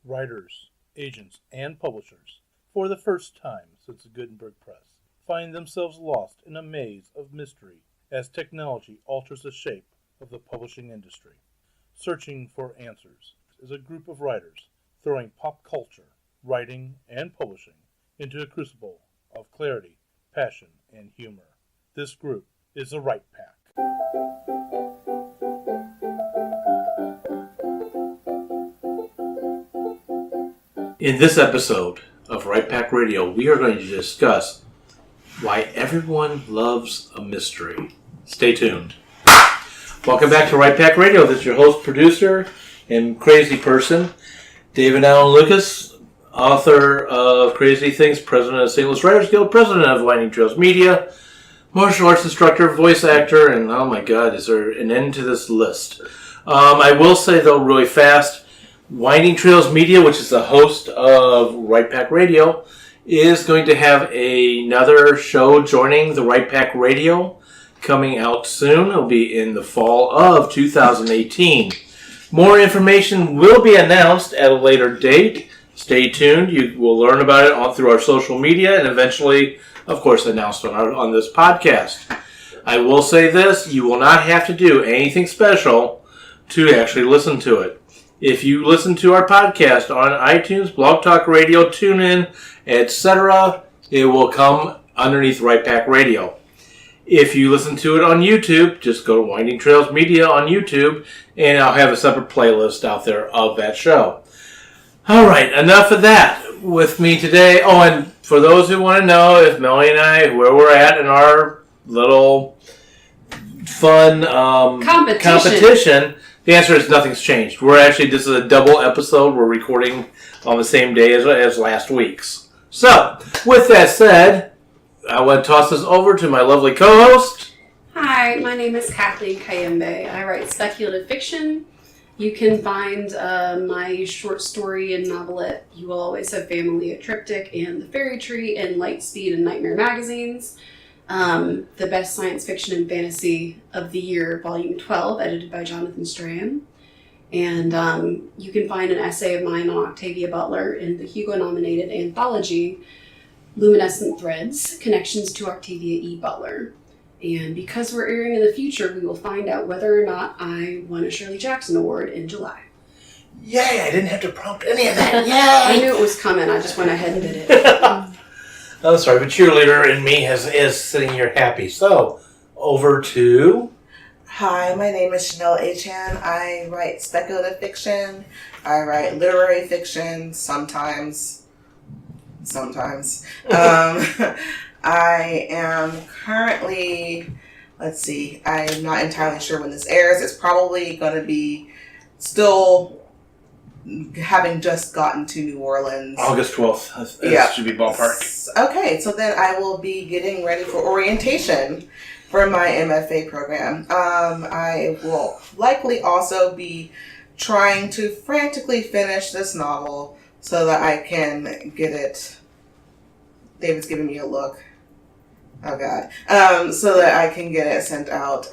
writers, agents, and publishers, for the first time since the Gutenberg Press, find themselves lost in a maze of mystery as technology alters the shape of the publishing industry. Searching for Answers is a group of writers throwing pop culture, writing, and publishing into a crucible of clarity, passion, and humor. This group is the Write Pack. In this episode of Write Pack Radio, we are going to discuss why everyone loves a mystery. Stay tuned. Welcome back to Write Pack Radio. This is your host, producer, and crazy person, David Allen Lucas, author of Crazy Things, president of St. Louis Writers Guild, president of Winding Trails Media, martial arts instructor, voice actor, and oh my God, is there an end to this list? I will say, though, really fast, Winding Trails Media, which is the host of Write Pack Radio, is going to have another show joining the Write Pack Radio coming out soon. It'll be in the fall of 2018. More information will be announced at a later date. Stay tuned. You will learn about it through our social media and eventually, of course, announced on this podcast. I will say this, you will not have to do anything special to actually listen to it. If you listen to our podcast on iTunes, Blog Talk Radio, TuneIn, etc., it will come underneath Write Pack Radio. If you listen to it on YouTube, just go to Winding Trails Media on YouTube, and I'll have a separate playlist out there of that show. All right, enough of that with me today. Oh, and for those who want to know if Melanie and I, where we're at in our little fun competition, the answer is nothing's changed. This is a double episode. We're recording on the same day as last week's. So, with that said, I want to toss this over to my lovely co-host. Hi, my name is Kathleen Kayembe. I write speculative fiction. You can find my short story and novelette, You Will Always Have Family, a triptych, and The Fairy Tree in Lightspeed and Nightmare magazines. The best science fiction and fantasy of the year, volume 12, edited by Jonathan Strahan. And you can find an essay of mine on Octavia Butler in the Hugo-nominated anthology, Luminescent Threads, Connections to Octavia E. Butler. And because we're airing in the future, we will find out whether or not I won a Shirley Jackson Award in July. Yay, I didn't have to prompt any of that. Yay! I knew it was coming, I just went ahead and did it. Oh, sorry, but cheerleader in me is sitting here happy. So, over to... Hi, my name is Chanel Achan. I write speculative fiction. I write literary fiction sometimes. I am currently, I'm not entirely sure when this airs. It's probably going to be still having just gotten to New Orleans. August 12th. That should be ballpark. Okay, so then I will be getting ready for orientation for my MFA program. I will likely also be trying to frantically finish this novel so that I can get it. David's giving me a look. Oh, God. So that I can get it sent out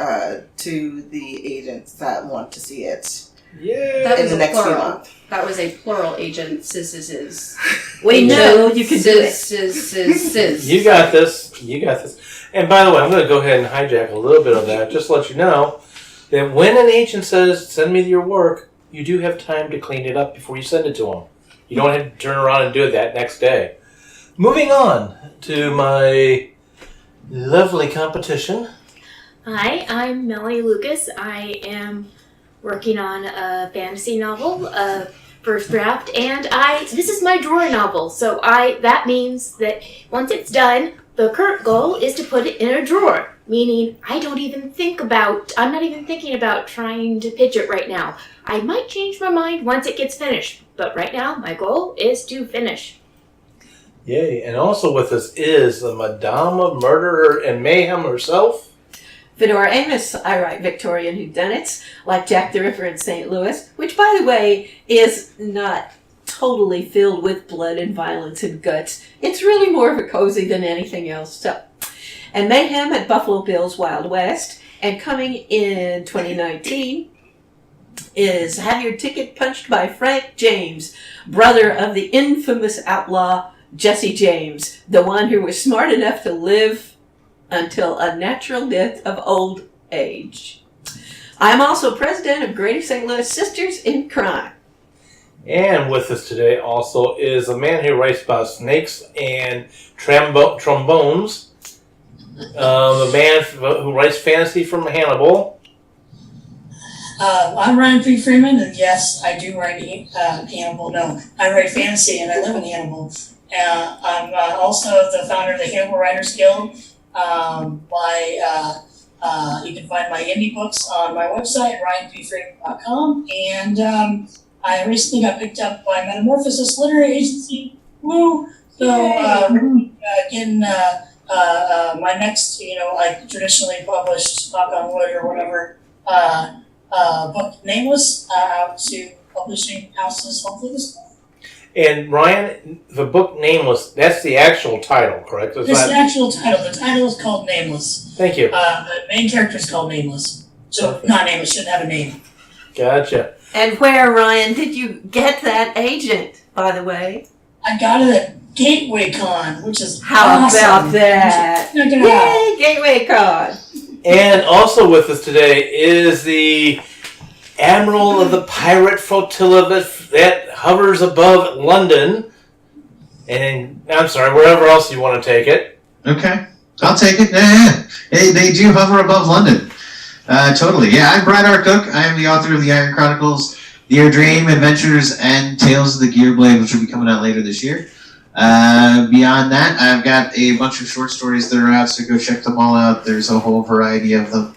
to the agents that want to see it. Yeah. In the next few months. That was a plural agent. Sis. We know you can do it. Sis. You got this. And by the way, I'm going to go ahead and hijack a little bit of that. Just to let you know that when an agent says, send me your work, you do have time to clean it up before you send it to them. You don't have to turn around and do it that next day. Moving on to my lovely competition. Hi, I'm Melanie Lucas. I am working on a fantasy novel, first draft, and this is my drawer novel. So that means that once it's done, the current goal is to put it in a drawer. Meaning, I'm not even thinking about trying to pitch it right now. I might change my mind once it gets finished, but right now, my goal is to finish. Yay, and also with us is the Madame of Murder and Mayhem herself. Fedora Amos. I write Victorian whodunits, like Jack the Ripper in St. Louis, which, by the way, is not totally filled with blood and violence and guts. It's really more of a cozy than anything else. So, and Mayhem at Buffalo Bill's Wild West, and coming in 2019, is Have Your Ticket Punched by Frank James, brother of the infamous outlaw Jesse James, the one who was smart enough to live until a natural death of old age. I am also president of Greater St. Louis Sisters in Crime. And with us today also is a man who writes about snakes and trombones. A man who writes fantasy from Hannibal. I'm Ryan P. Freeman, and yes, I do write Hannibal. No, I write fantasy, and I live in Hannibal. I'm also the founder of the Hannibal Writers Guild. You can find my indie books on my website, ryanpfreeman.com, and I recently got picked up by Metamorphosis Literary Agency. Woo! So, again, my next, like traditionally published, knock on wood or whatever, book, Nameless, out to publishing houses hopefully this month. And Ryan, the book Nameless, that's the actual title, correct? It's the actual title. The title is called Nameless. Thank you. The main character is called Nameless. So, not nameless, shouldn't have a name. Gotcha. And where, Ryan, did you get that agent, by the way? I got it at Gateway Con, which is How awesome. about that? Yay, Gateway Con! And also with us today is the Admiral of the Pirate Flotilla that hovers above London. And, I'm sorry, wherever else you want to take it. Okay, I'll take it. Yeah. They do hover above London. Totally. Yeah, I'm Brad R. Cook. I am the author of the Iron Chronicles, The Air Dream, Adventures, and Tales of the Gear Blade, which will be coming out later this year. Beyond that, I've got a bunch of short stories that are out, so go check them all out. There's a whole variety of them.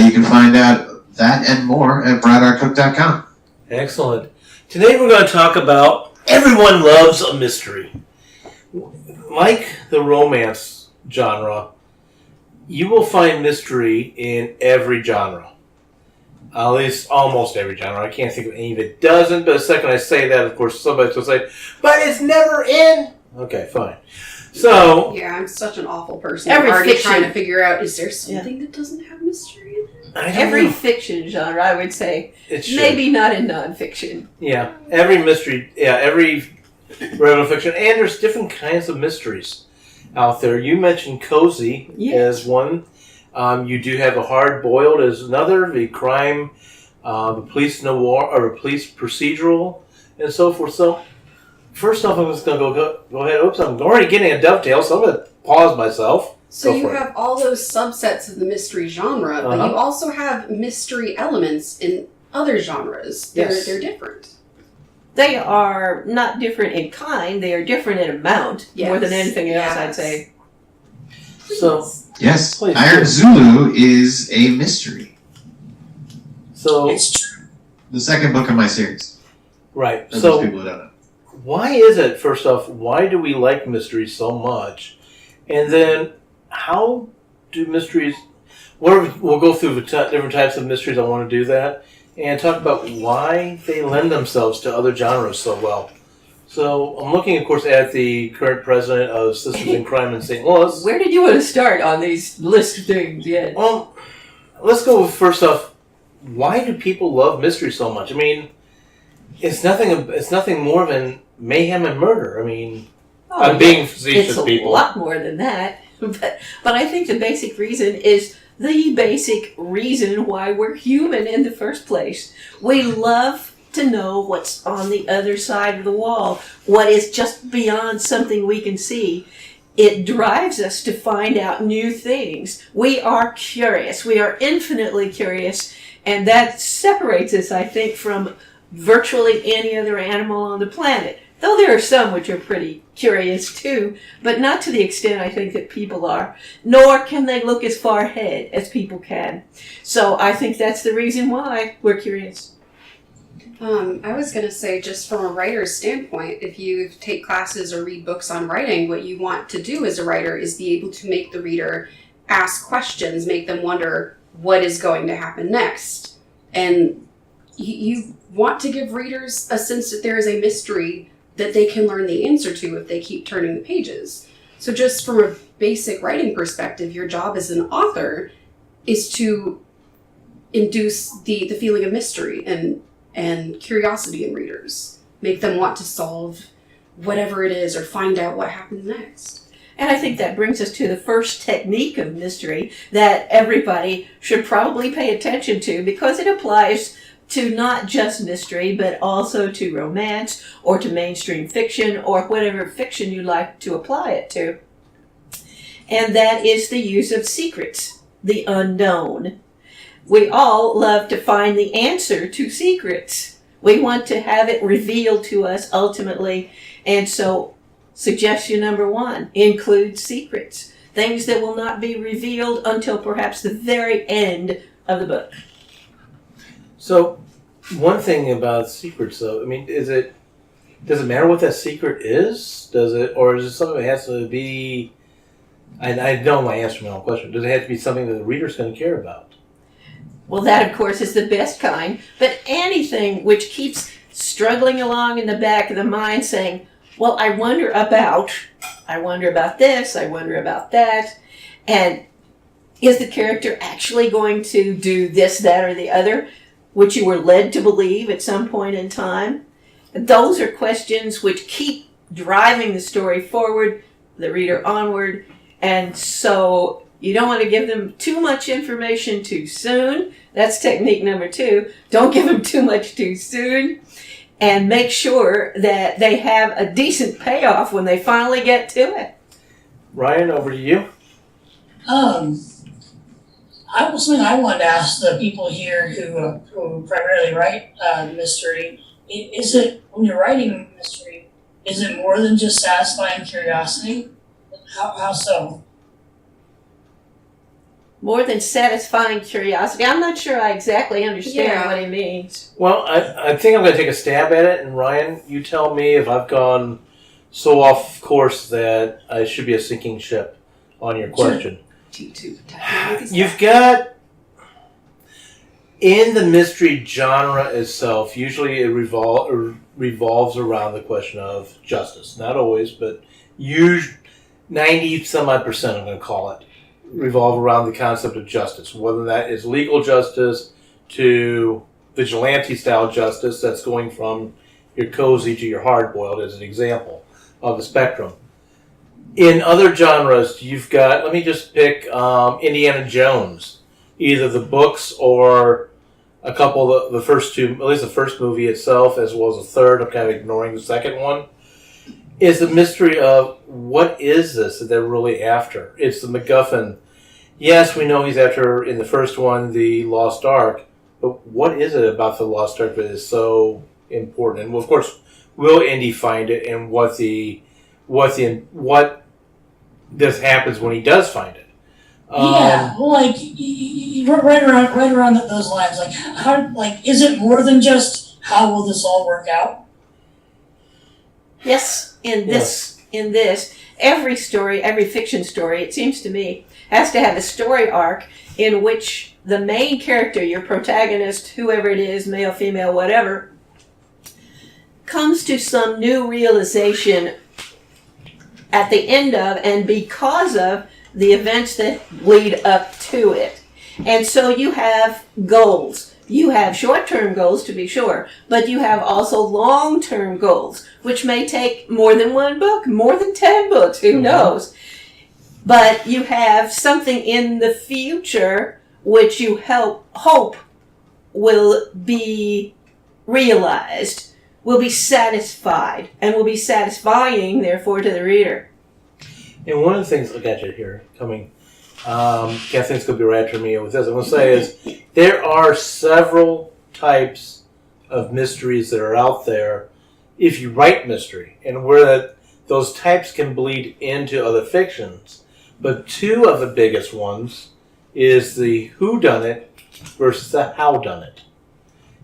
You can find out that and more at bradrcook.com. Excellent. Today we're going to talk about everyone loves a mystery. Like the romance genre, you will find mystery in every genre. At least almost every genre. I can't think of any that doesn't, but the second I say that, of course, somebody's going to say, but it's never in. Okay, fine. So, Yeah, I'm such an awful person. Every I'm already fiction- trying to figure out, is there something that doesn't have mystery in it? I don't Every know. fiction genre, I would say. It should. Maybe not in nonfiction. Yeah, every mystery, every regular fiction, and there's different kinds of mysteries out there. You mentioned cozy as one. You do have a hard-boiled as another, the crime, the police noir, or police procedural, and so forth. So, first off, I'm just going to go ahead. Oops, I'm already getting a dovetail, so I'm going to pause myself. So Go you for it. have all those subsets of the mystery genre, but you also have mystery elements in other genres. They're different. They are not different in kind, they are different in amount, more than anything else, I'd say. So, Yes, Please Iron do. Zulu is a mystery. so It's true. The second book of my series. right. For those So, people who don't know. why is it, first off, why do we like mysteries so much? And then, how do mysteries... We'll go through the different types of mysteries. I want to do that. And talk about why they lend themselves to other genres so well. So, I'm looking, of course, at the current president of Sisters in Crime in St. Louis. Where did you want to start on these list of things? Yeah. Well, let's go with, first off, why do people love mystery so much? I mean, it's nothing more than mayhem and murder. I mean, I'm being facetious, it's people. a lot more than that. But I think the basic reason is the basic reason why we're human in the first place. We love to know what's on the other side of the wall, what is just beyond something we can see. It drives us to find out new things. We are curious. We are infinitely curious, and that separates us, I think, from virtually any other animal on the planet. Though there are some which are pretty curious too, but not to the extent I think that people are, nor can they look as far ahead as people can. So I think that's the reason why we're curious. I was going to say, just from a writer's standpoint, if you take classes or read books on writing, what you want to do as a writer is be able to make the reader ask questions, make them wonder what is going to happen next. And you want to give readers a sense that there is a mystery that they can learn the answer to if they keep turning the pages. So just from a basic writing perspective, your job as an author is to induce the feeling of mystery and curiosity in readers. Make them want to solve whatever it is or find out what happens next. And I think that brings us to the first technique of mystery that everybody should probably pay attention to, because it applies to not just mystery, but also to romance or to mainstream fiction or whatever fiction you like to apply it to. And that is the use of secrets, the unknown. We all love to find the answer to secrets. We want to have it revealed to us ultimately. And so suggestion number 1, include secrets. Things that will not be revealed until perhaps the very end of the book. So, one thing about secrets, though, I mean, does it matter what that secret is? Or is it something that has to be? I know my answer to my own question. Does it have to be something that the reader's going to care about? Well, that, of course, is the best kind. But anything which keeps struggling along in the back of the mind saying, well, I wonder about this, I wonder about that, and is the character actually going to do this, that, or the other, which you were led to believe at some point in time? Those are questions which keep driving the story forward, the reader onward, and so you don't want to give them too much information too soon. That's technique number 2. Don't give them too much too soon. And make sure that they have a decent payoff when they finally get to it. Ryan, over to you. Something I wanted to ask the people here who primarily write mystery. Is it, when you're writing mystery, is it more than just satisfying curiosity? How so? More than satisfying curiosity. I'm not sure I exactly understand what he means. Well, I think I'm going to take a stab at it, and Ryan, you tell me if I've gone so off course that I should be a sinking ship on your question. You've got, in the mystery genre itself, usually it revolves around the question of justice. Not always, but 90-some-odd%, I'm going to call it, revolve around the concept of justice, whether that is legal justice to vigilante-style justice that's going from your cozy to your hard-boiled, as an example of the spectrum. In other genres, you've got, let me just pick Indiana Jones, either the books or a couple of the first 2, at least the first movie itself, as well as the third. I'm kind of ignoring the second one. Is the mystery of what is this that they're really after? It's the MacGuffin. Yes, we know he's after, in the first one, the Lost Ark, but what is it about the Lost Ark that is so important? And well, of course, will Indy find it, and what this happens when he does find it? Yeah, well, like right around those lines. Like, how? Like, is it more than just how will this all work out? Yes, in this, every story, every fiction story, it seems to me, has to have a story arc in which the main character, your protagonist, whoever it is, male, female, whatever, comes to some new realization at the end of and because of the events that lead up to it. And so you have goals. You have short-term goals, to be sure, but you have also long-term goals, which may take more than one book, more than 10 books, who knows. But you have something in the future which you hope will be realized, will be satisfied, and will be satisfying, therefore, to the reader. And one of the things, I got you here, coming, Kathleen's going to be right after me with this, I'm going to say is, there are several types of mysteries that are out there if you write mystery, and where those types can bleed into other fictions. But 2 of the biggest ones is the whodunit versus the howdunit.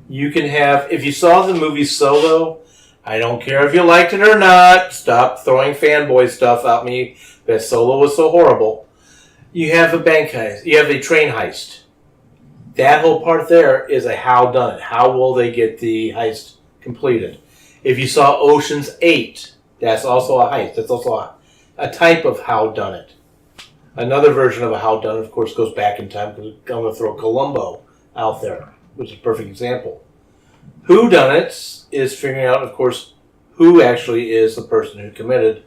You can have, if you saw the movie Solo, I don't care if you liked it or not, stop throwing fanboy stuff at me, that Solo was so horrible. You have a bank heist, you have a train heist. That whole part there is a howdunit. How will they get the heist completed? If you saw Ocean's 8, that's also a heist. That's also a type of howdunit. Another version of a howdunit, of course, goes back in time, because I'm going to throw Columbo out there, which is a perfect example. Whodunits is figuring out, of course, who actually is the person who committed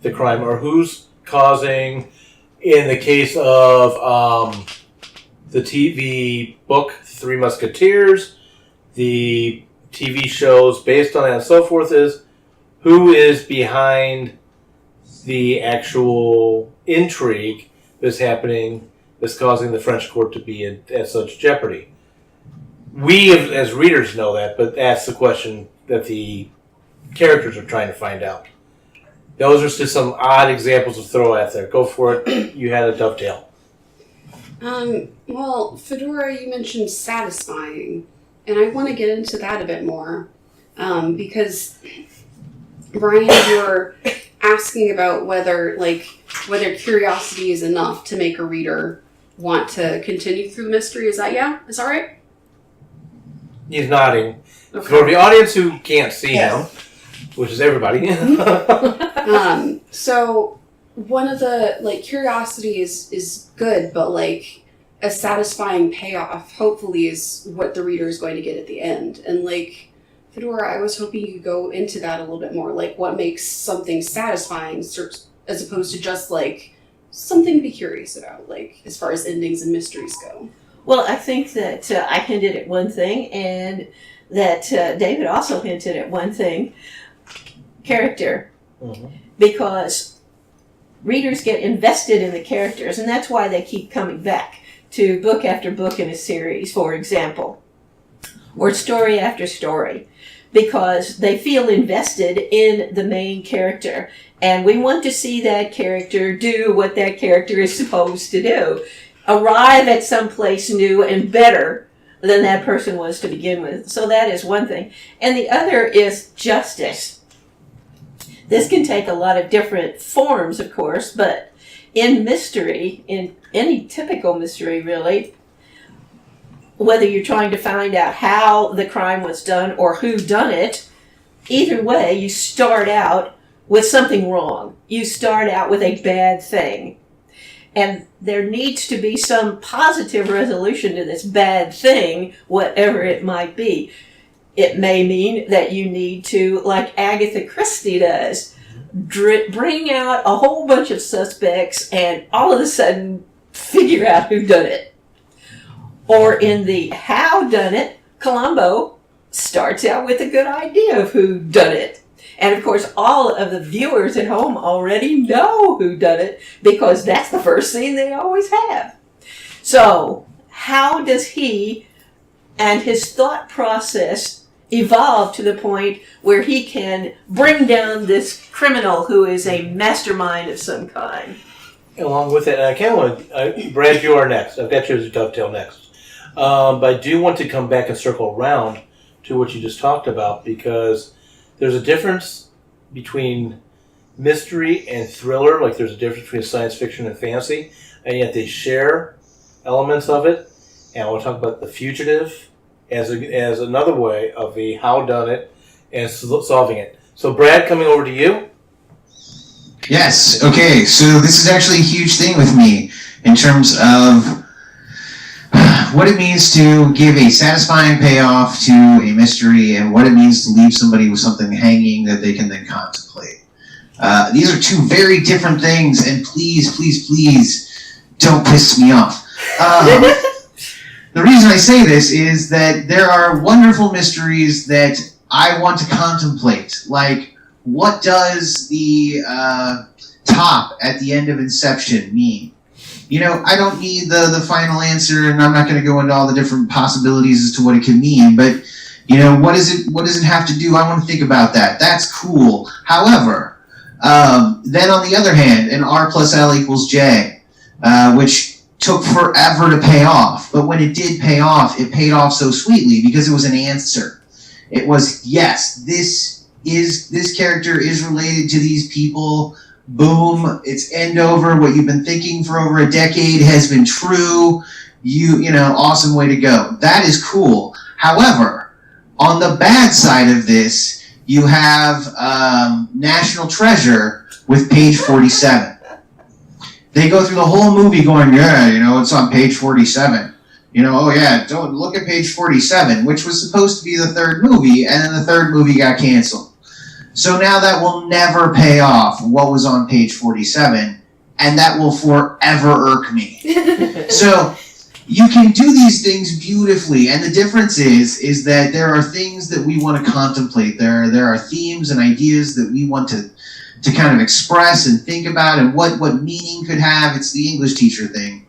the crime, or who's causing, in the case of the TV book Three Musketeers, the TV shows based on it and so forth, is who is behind the actual intrigue that's happening, that's causing the French court to be at such jeopardy. We, as readers, know that, but that's the question that the characters are trying to find out. Those are just some odd examples to throw out there. Go for it. You had a dovetail. Well, Fedora, you mentioned satisfying, and I want to get into that a bit more, because Brian, you were asking about whether curiosity is enough to make a reader want to continue through the mystery. Is that right? He's nodding. Okay. For the audience who can't see him, which is everybody. So one of the, curiosity is good, but, a satisfying payoff, hopefully, is what the reader is going to get at the end. And, Fedora, I was hoping you could go into that a little bit more. What makes something satisfying as opposed to just, something to be curious about, as far as endings and mysteries go. Well, I think that I hinted at one thing, and that David also hinted at one thing. Character. Mm-hmm. Because readers get invested in the characters, and that's why they keep coming back to book after book in a series, for example, or story after story, because they feel invested in the main character, and we want to see that character do what that character is supposed to do, arrive at some place new and better than that person was to begin with. So that is one thing. And the other is justice. This can take a lot of different forms, of course, but in mystery, in any typical mystery really, whether you're trying to find out how the crime was done or who done it, either way, you start out with something wrong. You start out with a bad thing. And there needs to be some positive resolution to this bad thing, whatever it might be. It may mean that you need to, like Agatha Christie does, bring out a whole bunch of suspects and all of a sudden figure out who done it. Or in the how done it, Columbo starts out with a good idea of who done it. And of course, all of the viewers at home already know who done it because that's the first scene they always have. So, how does he and his thought process evolve to the point where he can bring down this criminal who is a mastermind of some kind? Along with it, and Brad, you are next. I've got you as a dovetail next. But I do want to come back and circle around to what you just talked about, because there's a difference between mystery and thriller, like there's a difference between science fiction and fantasy, and yet they share elements of it. And I want to talk about The Fugitive as another way of the how done it and solving it. So Brad, coming over to you. Yes, okay, so this is actually a huge thing with me in terms of what it means to give a satisfying payoff to a mystery and what it means to leave somebody with something hanging that they can then contemplate. These are two very different things, and please, please, please don't piss me off. The reason I say this is that there are wonderful mysteries that I want to contemplate, like what does the top at the end of Inception mean? You know, I don't need the final answer, and I'm not going to go into all the different possibilities as to what it can mean, but, you know, what does it have to do? I want to think about that. That's cool. However, then on the other hand, an R plus L equals J, which took forever to pay off, but when it did pay off, it paid off so sweetly because it was an answer. It was, yes, this character is related to these people. Boom, it's end over. What you've been thinking for over a decade has been true. You know, awesome way to go. That is cool. However, on the bad side of this, you have National Treasure with page 47. They go through the whole movie going, yeah, you know, it's on page 47. You know, oh yeah, don't look at page 47, which was supposed to be the third movie, and then the third movie got canceled. So now that will never pay off what was on page 47, and that will forever irk me. So you can do these things beautifully, and the difference is that there are things that we want to contemplate. There are themes and ideas that we want to kind of express and think about, and what meaning could have. It's the English teacher thing.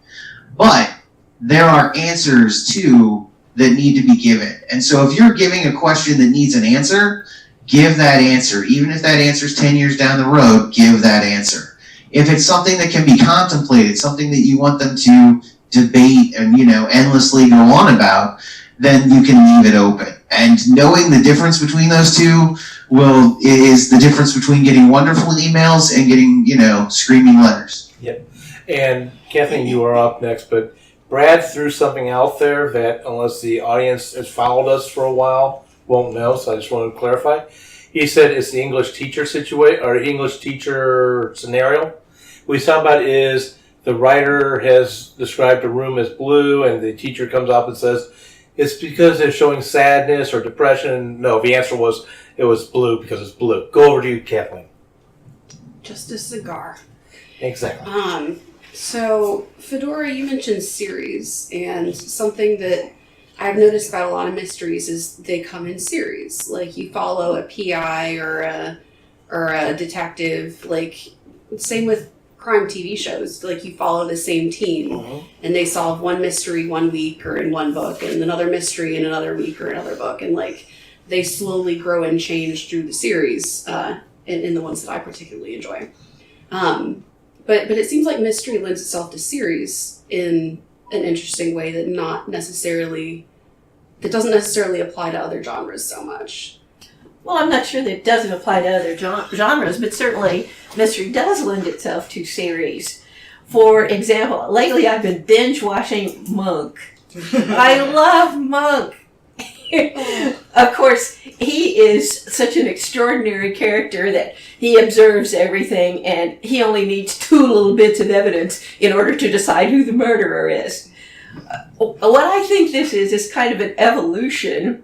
But there are answers, too, that need to be given. And so if you're giving a question that needs an answer, give that answer. Even if that answer is 10 years down the road, give that answer. If it's something that can be contemplated, something that you want them to debate and, endlessly go on about, then you can leave it open. And knowing the difference between those two is the difference between getting wonderful emails and getting, screaming letters. Yep. And Kathleen, you are up next, but Brad threw something out there that, unless the audience has followed us for a while, won't know, so I just wanted to clarify. He said it's the English teacher situation, or English teacher scenario. What he's talking about is the writer has described a room as blue, and the teacher comes up and says, it's because they're showing sadness or depression. No, the answer was, it was blue because it's blue. Go over to you, Kathleen. Just a cigar. Exactly. So, Fedora, you mentioned series, and something that I've noticed about a lot of mysteries is they come in series. Like, you follow a PI or a detective. Like, same with crime TV shows. Like, you follow the same team, and they solve one mystery one week or in one book, and another mystery in another week or another book, and like they slowly grow and change through the series. In the ones that I particularly enjoy. But it seems like mystery lends itself to series in an interesting way that doesn't necessarily apply to other genres so much. Well, I'm not sure that it doesn't apply to other genres, but certainly mystery does lend itself to series. For example, lately I've been binge watching Monk. I love Monk. Of course, he is such an extraordinary character that he observes everything, and he only needs 2 little bits of evidence in order to decide who the murderer is. What I think this is kind of an evolution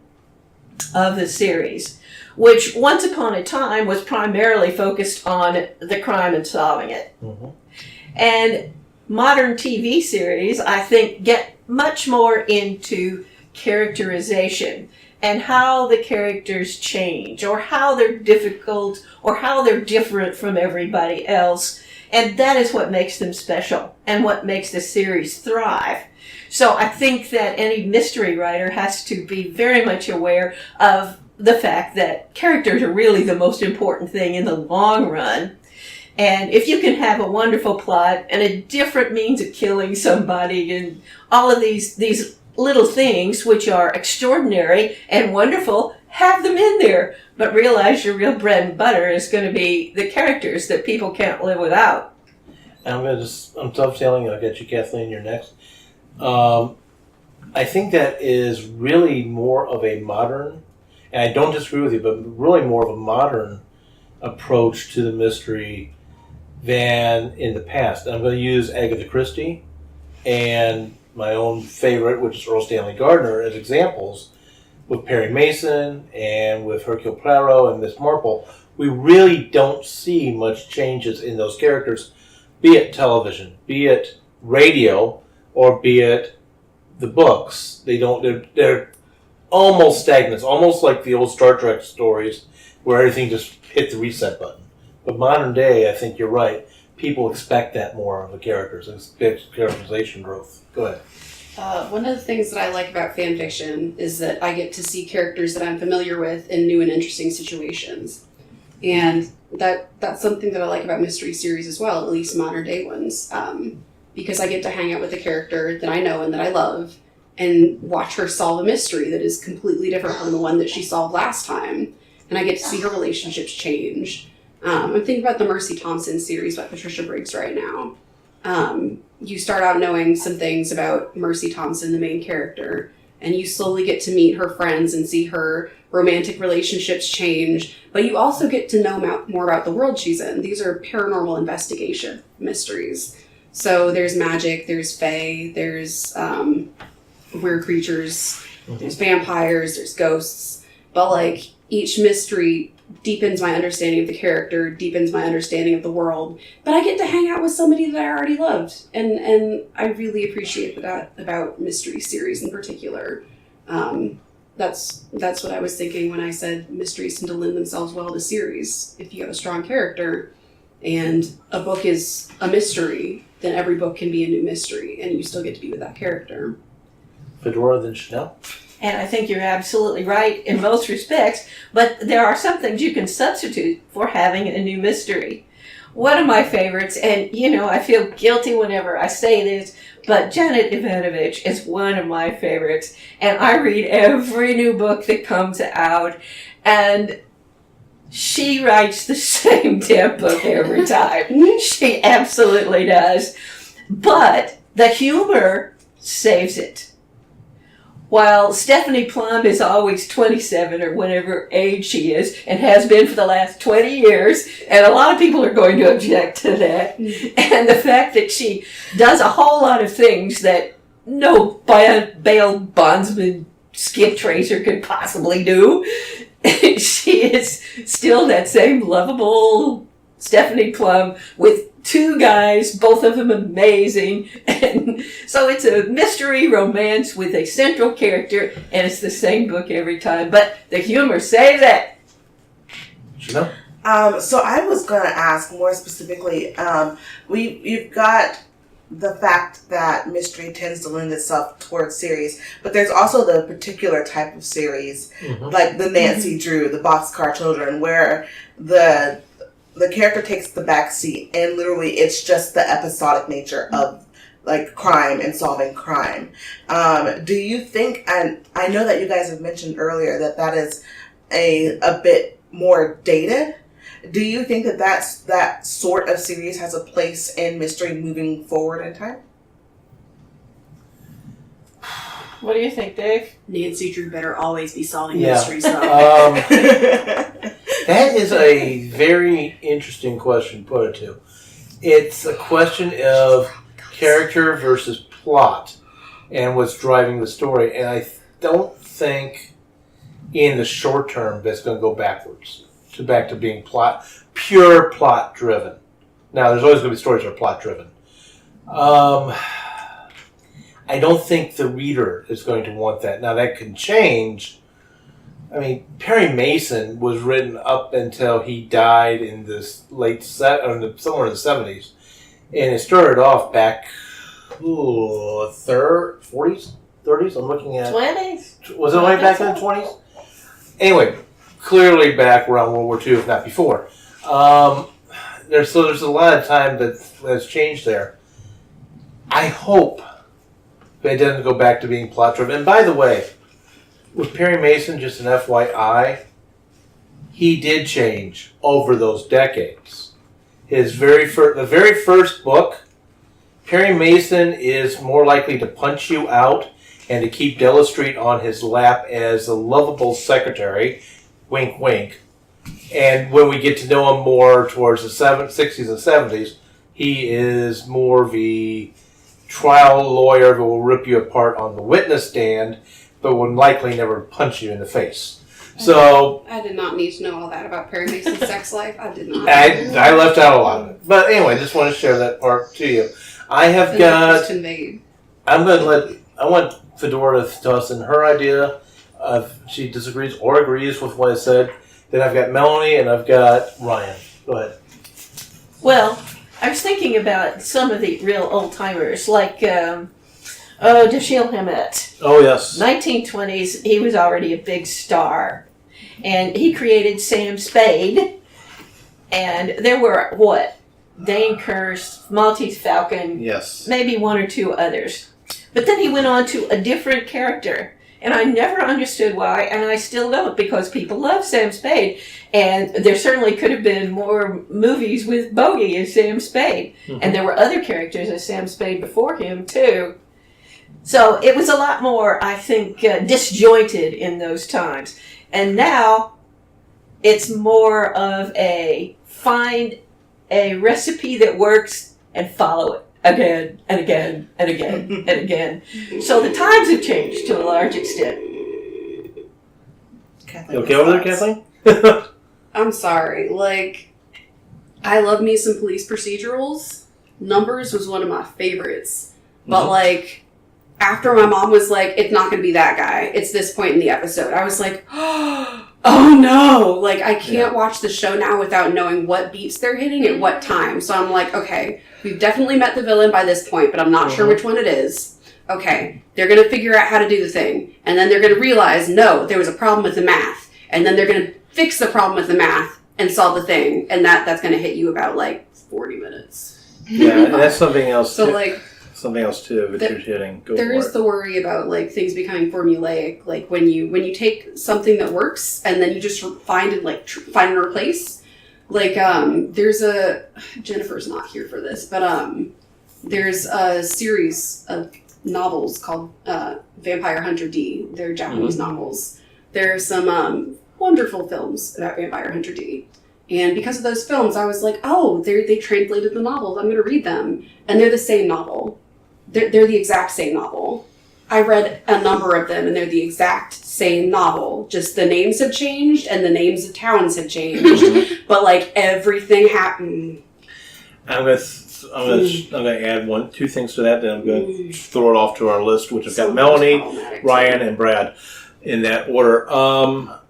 of the series, which once upon a time was primarily focused on the crime and solving it. Mm-hmm. And modern TV series, I think, get much more into characterization and how the characters change, or how they're difficult, or how they're different from everybody else. And that is what makes them special and what makes the series thrive. So I think that any mystery writer has to be very much aware of the fact that characters are really the most important thing in the long run. And if you can have a wonderful plot and a different means of killing somebody and all of these little things which are extraordinary and wonderful, have them in there. But realize your real bread and butter is going to be the characters that people can't live without. I'm dovetailing. I'll get you, Kathleen. You're next. I think that is really more of a modern, and I don't disagree with you, but really more of a modern approach to the mystery than in the past. I'm going to use Agatha Christie and my own favorite, which is Earl Stanley Gardner, as examples. With Perry Mason and with Hercule Poirot and Miss Marple, we really don't see much changes in those characters, be it television, be it radio, or be it the books. They're almost stagnant, almost like the old Star Trek stories where everything just hit the reset button. But modern day, I think you're right. People expect that more of the characters, expect characterization growth. Go ahead. One of the things that I like about fan fiction is that I get to see characters that I'm familiar with in new and interesting situations. And that's something that I like about mystery series as well, at least modern day ones. Because I get to hang out with a character that I know and that I love and watch her solve a mystery that is completely different from the one that she solved last time. And I get to see her relationships change. I'm thinking about the Mercy Thompson series by Patricia Briggs right now. You start out knowing some things about Mercy Thompson, the main character, and you slowly get to meet her friends and see her romantic relationships change, but you also get to know more about the world she's in. These are paranormal investigation mysteries. So there's magic, there's fae, there's weird creatures, there's vampires, there's ghosts, but like each mystery deepens my understanding of the character, deepens my understanding of the world, but I get to hang out with somebody that I already loved, and I really appreciate that about mystery series in particular. That's what I was thinking when I said mysteries tend to lend themselves well to series. If you have a strong character and a book is a mystery, then every book can be a new mystery, and you still get to be with that character. Fedora, then Chanel. And I think you're absolutely right in most respects, but there are some things you can substitute for having a new mystery. One of my favorites, and I feel guilty whenever I say this, but Janet Ivanovich is one of my favorites, and I read every new book that comes out, and she writes the same damn book every time. She absolutely does. But the humor saves it. While Stephanie Plum is always 27 or whatever age she is, and has been for the last 20 years, and a lot of people are going to object to that, and the fact that she does a whole lot of things that no bail bondsman skip tracer could possibly do, she is still that same lovable Stephanie Plum with two guys, both of them amazing. And so it's a mystery romance with a central character, and it's the same book every time. But the humor saves it. Chanel? So I was going to ask more specifically, you've got the fact that mystery tends to lend itself towards series, but there's also the particular type of series, like the Nancy Drew, the Boxcar Children, where the character takes the back seat, and literally it's just the episodic nature of like crime and solving crime. Do you think, and I know that you guys have mentioned earlier that is a bit more dated. Do you think that sort of series has a place in mystery moving forward in time? What do you think, Dave? Nancy Drew better always be solving Yeah. mysteries, though. That is a very interesting question to put it to. It's a question of character versus plot and what's driving the story. And I don't think in the short term that's going to go back to being pure plot driven. Now, there's always going to be stories that are plot driven. I don't think the reader is going to want that. Now, that can change. I mean, Perry Mason was written up until he died in this somewhere in the 70s. And it started off back, 40s, 30s? I'm looking at... 20s? Was it right back in the 20s? Anyway, clearly back around World War II, if not before. There's a lot of time that's changed there. I hope that it doesn't go back to being plot-driven. And by the way, with Perry Mason, just an FYI, he did change over those decades. The very first book, Perry Mason is more likely to punch you out and to keep Della Street on his lap as a lovable secretary, wink wink. And when we get to know him more towards the 60s and 70s, he is more the trial lawyer who will rip you apart on the witness stand, but will likely never punch you in the face. So I did not need to know all that about Perry Mason's sex life. I did not. I left out a lot of it. But anyway, just want to share that part to you. I have got... I want Fedora to toss in her idea if she disagrees or agrees with what I said. Then I've got Melanie and I've got Ryan. Go ahead. Well, I was thinking about some of the real old-timers, like, Dashiell Hammett. Oh, yes. 1920s, he was already a big star. And he created Sam Spade. And there were, Dane Kirst, Maltese Falcon, Yes. maybe one or two others. But then he went on to a different character. And I never understood why, and I still don't, because people love Sam Spade. And there certainly could have been more movies with Bogey as Sam Spade. Mm-hmm. And there were other characters as Sam Spade before him, too. So it was a lot more, I think, disjointed in those times. And now it's more of find a recipe that works and follow it. again and again and again and again. So the times have changed to a large extent. You okay over there, Kathleen? I'm sorry. Like, I love me some police procedurals. Numbers was one of my favorites. But, like, after my mom was like, it's not going to be that guy. It's this point in the episode. I was like, oh no. Like, I can't watch the show now without knowing what beats they're hitting at what time. So I'm like, okay, we've definitely met the villain by this point, but I'm not sure which one it is. Okay, they're going to figure out how to do the thing. And then they're going to realize, no, there was a problem with the math. And then they're going to fix the problem with the math and solve the thing. And that's going to hit you about, like, 40 minutes. Yeah, and that's something else. So, like... Something else too that you're hitting. There is the worry about like things becoming formulaic. Like when you take something that works and then you just find and replace. Like there's a Jennifer's not here for this, but there's a series of novels called Vampire Hunter D. They're Japanese novels. There are some wonderful films about Vampire Hunter D. And because of those films, I was like, oh, they translated the novels. I'm going to read them, and they're the same novel. They're the exact same novel. I read a number of them, and they're the exact same novel. Just the names have changed, and the names of towns have changed. But, like, everything happened. I'm gonna add two things to that, then I'm going to throw it off to our list, which has got Melanie, Ryan, and Brad in that order.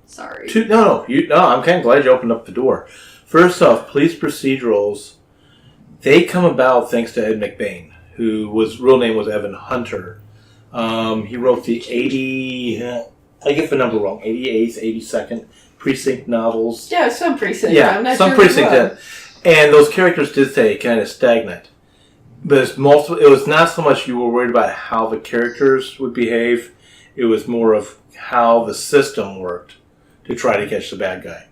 Sorry. I'm kind of glad you opened up the door. First off, police procedurals, they come about thanks to Ed McBain, whose real name was Evan Hunter. He wrote the 88th, 82nd Precinct novels. Yeah, some Precinct. Yeah, I'm not some sure Precinct did. And those characters did stay kind of stagnant. But it was not so much you were worried about how the characters would behave, it was more of how the system worked to try to catch the bad guy.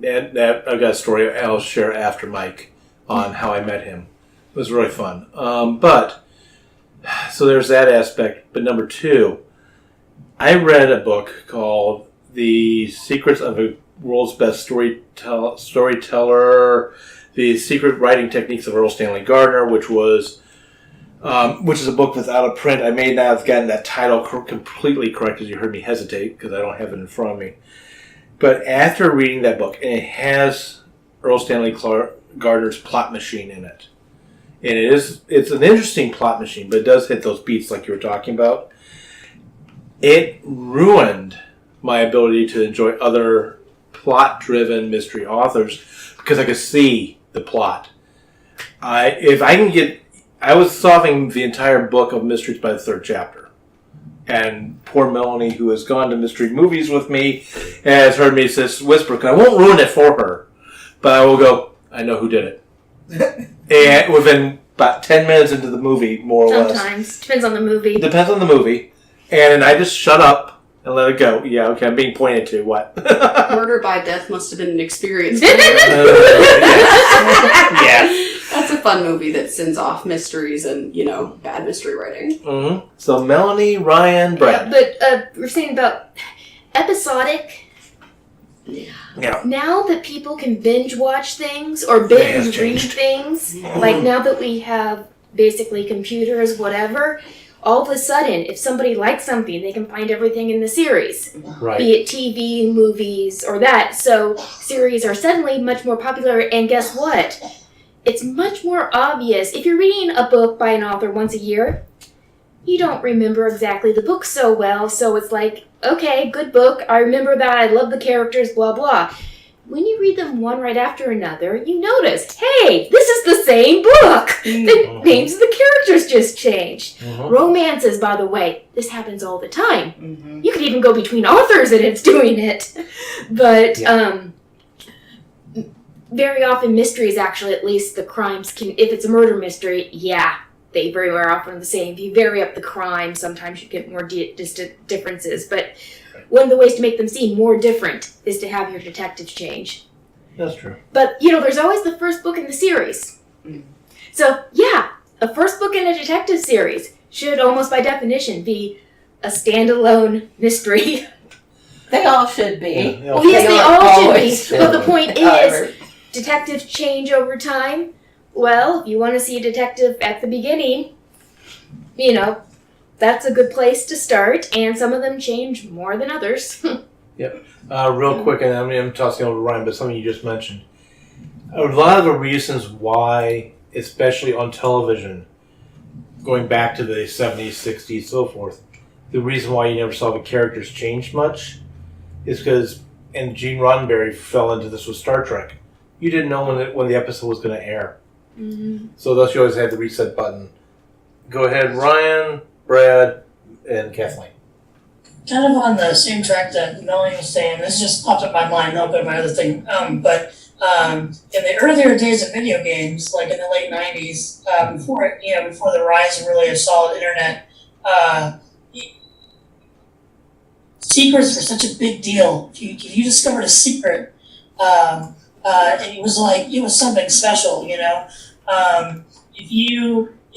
And I've got a story I'll share after Mike on how I met him. It was really fun. So there's that aspect. But number two, I read a book called The Secrets of a World's Best Storyteller, The Secret Writing Techniques of Earl Stanley Gardner, which is a book that's out of print. I may not have gotten that title completely correct, as you heard me hesitate, because I don't have it in front of me. But after reading that book, and it has Earl Stanley Gardner's plot machine in it. And it's an interesting plot machine, but it does hit those beats like you were talking about. It ruined my ability to enjoy other plot-driven mystery authors because I could see the plot. I was solving the entire book of mysteries by the third chapter. And poor Melanie, who has gone to mystery movies with me, has heard me whisper, because I won't ruin it for her, but I will go, I know who did it. And within about 10 minutes into the movie, more or less. Sometimes. Depends on the movie. Depends on the movie. And I just shut up and let it go. Yeah, okay, I'm being pointed to. What? Murder by Death must have been an experience. Yes. That's a fun movie that sends off mysteries and, bad mystery writing. Mm-hmm. So Melanie, Ryan, Brad. But we're saying about episodic. Yeah. Now that people can binge watch things or binge read things, like now that we have basically computers, whatever, all of a sudden, if somebody likes something, they can find everything in the series. Right. Be it TV, movies, or that. So series are suddenly much more popular, and guess what? It's much more obvious. If you're reading a book by an author once a year, you don't remember exactly the book so well, so it's like, okay, good book, I remember that, I love the characters, blah, blah. When you read them one right after another, you notice, hey, this is the same book! The names of the characters just changed. Romances, by the way, this happens all the time. You could even go between authors and it's doing it. But, very often mysteries, actually, at least the crimes can, if it's a murder mystery, they very often are the same. If you vary up the crime, sometimes you get more distant differences. But one of the ways to make them seem more different is to have your detectives change. That's true. But, there's always the first book in the series. So, a first book in a detective series should almost by definition be a standalone mystery. They all should be. Well, yes, they all should be. But the point is, detectives change over time. Well, if you want to see a detective at the beginning, that's a good place to start, and some of them change more than others. Real quick, and I'm tossing over to Ryan, but something you just mentioned. A lot of the reasons why, especially on television, going back to the 70s, 60s, so forth, the reason why you never saw the characters change much is because, and Gene Roddenberry fell into this with Star Trek, you didn't know when the episode was going to air. Mm-hmm. So thus you always had the reset button. Go ahead, Ryan, Brad, and Kathleen. Kind of on the same track that Melanie was saying, this just popped up my mind, I'll go to my other thing. But in the earlier days of video games, like in the late 90s, before the rise of really a solid internet, secrets were such a big deal. If you discovered a secret, and it was something special,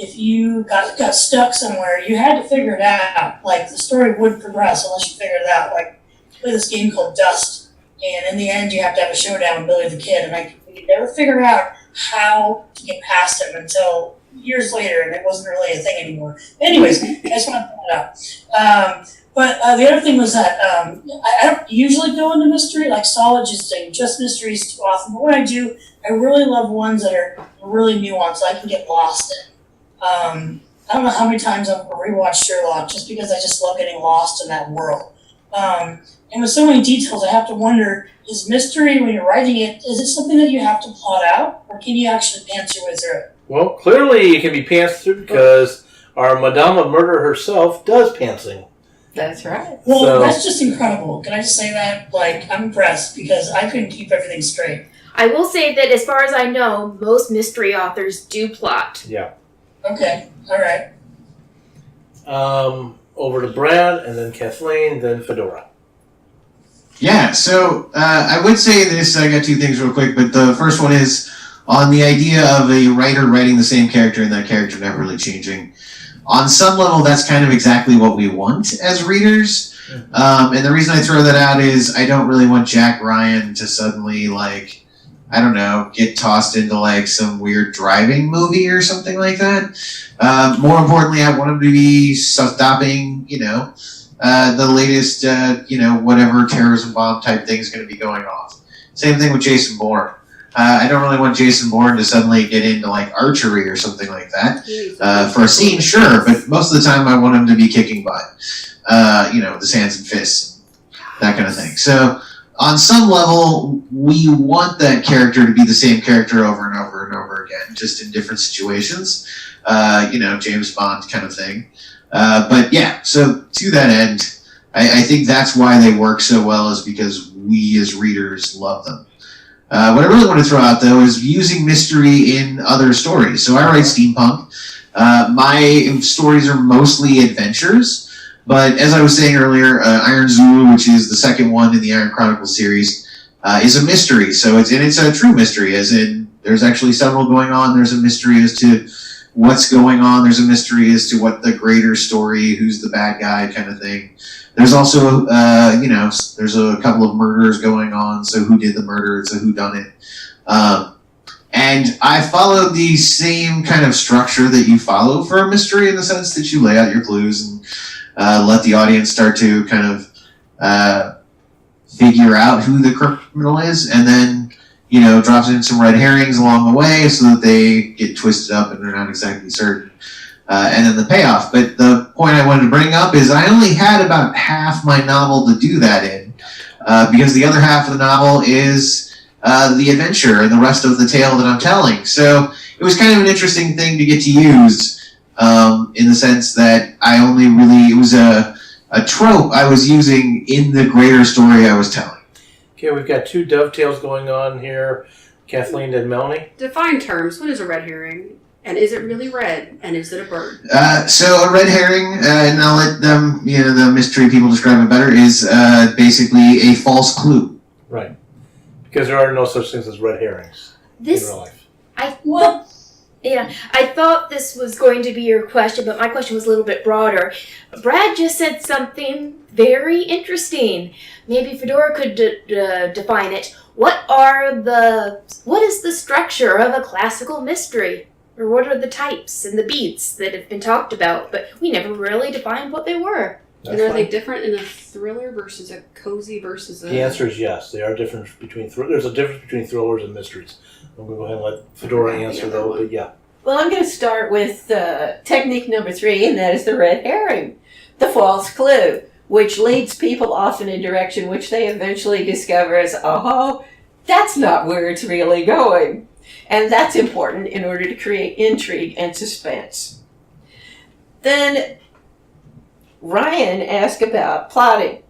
If you got stuck somewhere, you had to figure it out. Like, the story wouldn't progress unless you figured it out. Like, play this game called Dust, and in the end, you have to have a showdown with Billy the Kid, and we could never figure out how to get past him until years later, and it wasn't really a thing anymore. Anyways, I just want to point it out. But the other thing was that I don't usually go into mystery, like solid, just mysteries too often. But when I do, I really love ones that are really nuanced, I can get lost in. I don't know how many times I've rewatched Sherlock just because I just love getting lost in that world. And with so many details, I have to wonder, is mystery, when you're writing it, is it something that you have to plot out, or can you actually pants your way through it? Well, clearly it can be pantsed through because our Madame of Murder herself does pantsing. That's right. Well, that's just incredible. Can I just say that? Like, I'm impressed because I couldn't keep everything straight. I will say that as far as I know, most mystery authors do plot. Yeah. Okay, all right. Over to Brad, and then Kathleen, then Fedora. Yeah, so I would say this, I got two things real quick, but the first one is on the idea of a writer writing the same character and that character never really changing. On some level, that's kind of exactly what we want as readers. And the reason I throw that out is I don't really want Jack Ryan to suddenly, get tossed into, some weird driving movie or something like that. More importantly, I want him to be stopping, the latest, whatever terrorism bomb type thing is going to be going off. Same thing with Jason Bourne. I don't really want Jason Bourne to suddenly get into, archery or something like that. For a scene, sure, but most of the time I want him to be kicking butt. With his hands and fists, that kind of thing. So, on some level, we want that character to be the same character over and over and over again, just in different situations. James Bond kind of thing. But yeah, so to that end, I think that's why they work so well, is because we as readers love them. What I really want to throw out, though, is using mystery in other stories. So I write steampunk. My stories are mostly adventures. But as I was saying earlier, Iron Zulu, which is the second one in the Iron Chronicles series, is a mystery. So it's a true mystery, as in there's actually several going on. There's a mystery as to what's going on. There's a mystery as to what the greater story, who's the bad guy kind of thing. There's also, there's a couple of murders going on. So who did the murder? It's a whodunit. And I followed the same kind of structure that you follow for a mystery, in the sense that you lay out your clues and let the audience start to kind of figure out who the criminal is, and then, drops in some red herrings along the way so that they get twisted up and they're not exactly certain. And then the payoff. But the point I wanted to bring up is I only had about half my novel to do that in, because the other half of the novel is the adventure and the rest of the tale that I'm telling. So it was kind of an interesting thing to get to use, in the sense that it was a trope I was using in the greater story I was telling. Okay, we've got two dovetails going on here. Kathleen and Melanie. Define terms. What is a red herring? And is it really red? And is it a bird? So a red herring, and I'll let them, the mystery people describe it better, is basically a false clue. Right. Because there are no such things as red herrings in real life. I thought this was going to be your question, but my question was a little bit broader. Brad just said something very interesting. Maybe Fedora could define it. What is the structure of a classical mystery? Or what are the types and the beats that have been talked about? But we never really defined what they were. That's And are they fine. different in a thriller versus a cozy versus a... The answer is yes. They are different between there's a difference between thrillers and mysteries. I'm going to go ahead and let Fedora Okay, answer the other though. one. But yeah, Well, I'm going to start with technique number 3, and that is the red herring, the false clue, which leads people off in a direction which they eventually discover as, oh, that's not where it's really going. And that's important in order to create intrigue and suspense. Then Ryan asked about plotting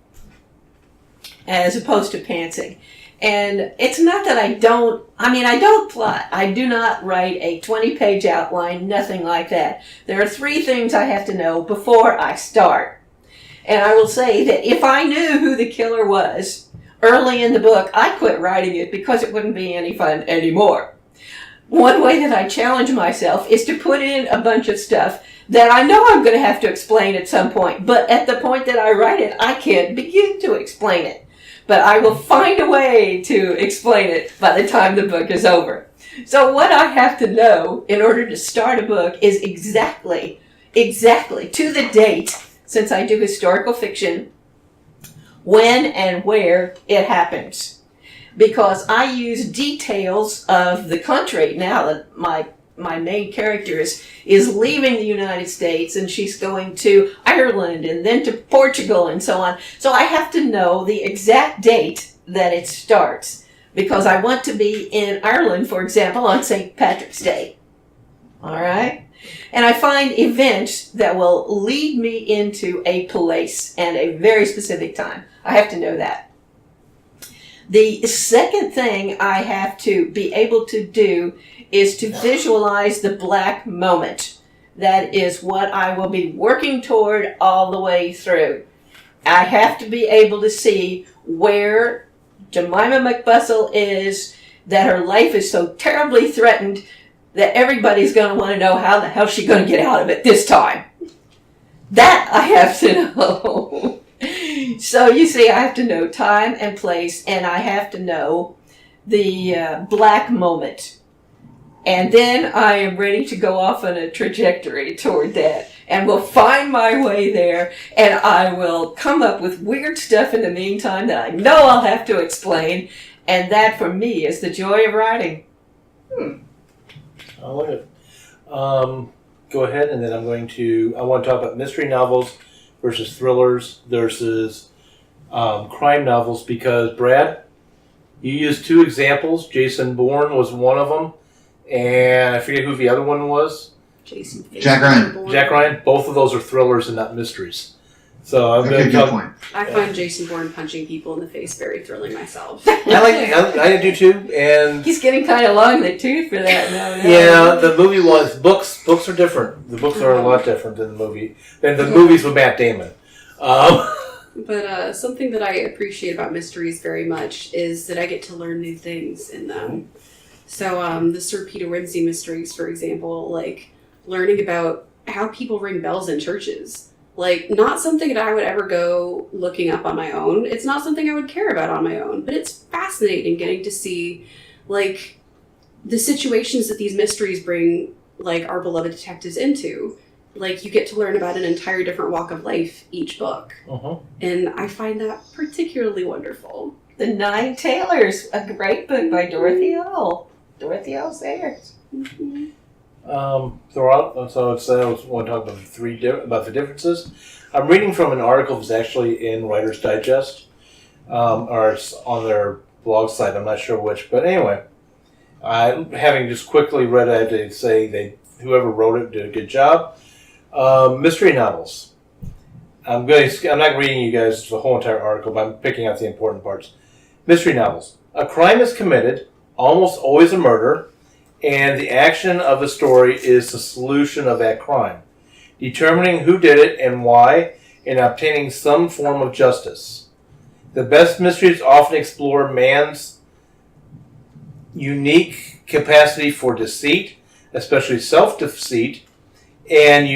as opposed to pantsing. And it's not that I don't plot. I do not write a 20-page outline, nothing like that. There are 3 things I have to know before I start. And I will say that if I knew who the killer was early in the book, I quit writing it because it wouldn't be any fun anymore. One way that I challenge myself is to put in a bunch of stuff that I know I'm going to have to explain at some point, but at the point that I write it, I can't begin to explain it. But I will find a way to explain it by the time the book is over. So what I have to know in order to start a book is exactly to the date, since I do historical fiction, when and where it happens. Because I use details of the country. Now that my main character is leaving the United States, and she's going to Ireland and then to Portugal and so on. So I have to know the exact date that it starts, because I want to be in Ireland, for example, on St. Patrick's Day. All right? And I find events that will lead me into a place and a very specific time. I have to know that. The second thing I have to be able to do is to visualize the black moment. That is what I will be working toward all the way through. I have to be able to see where Jemima McBustle is, that her life is so terribly threatened that everybody's going to want to know how the hell she's going to get out of it this time. That I have to know. So you see, I have to know time and place, and I have to know the black moment. And then I am ready to go off on a trajectory toward that, and will find my way there, and I will come up with weird stuff in the meantime that I know I'll have to explain, and that for me is the joy of writing. I love it. Go ahead, and then I want to talk about mystery novels versus thrillers versus crime novels, because Brad, you used 2 examples. Jason Bourne was one of them, and I forget who the other one was. Jack Ryan. Jack Ryan. Both of those are thrillers and not mysteries. So I'm Okay, going to good talk. point. I find Jason Bourne punching people in the face very thrilling myself. I do too, and He's getting kind of long in the tooth for that now. yeah, the movie was books. Books are different. The books are a lot different than the movie. Than the movies with Matt Damon. But something that I appreciate about mysteries very much is that I get to learn new things in them. So the Sir Peter Wimsey mysteries, for example, like learning about how people ring bells in churches. Like, not something that I would ever go looking up on my own. It's not something I would care about on my own. But it's fascinating getting to see, like, the situations that these mysteries bring, like, our beloved detectives into. Like, you get to learn about an entire different walk of life each book. And I find that particularly wonderful. The 9 Tailors, a great book by Dorothy L. Dorothy L. Sayers. Throughout, so I want to talk about about the differences. I'm reading from an article that's actually in Writer's Digest, or it's on their blog site. I'm not sure which, but anyway, having just quickly read it, I have to say whoever wrote it did a good job. Mystery novels. I'm not reading you guys the whole entire article, but I'm picking out the important parts. Mystery novels. A crime is committed, almost always a murder, and the action of the story is the solution of that crime, determining who did it and why, and obtaining some form of justice. The best mysteries often explore man's unique capacity for deceit, especially self-deceit, and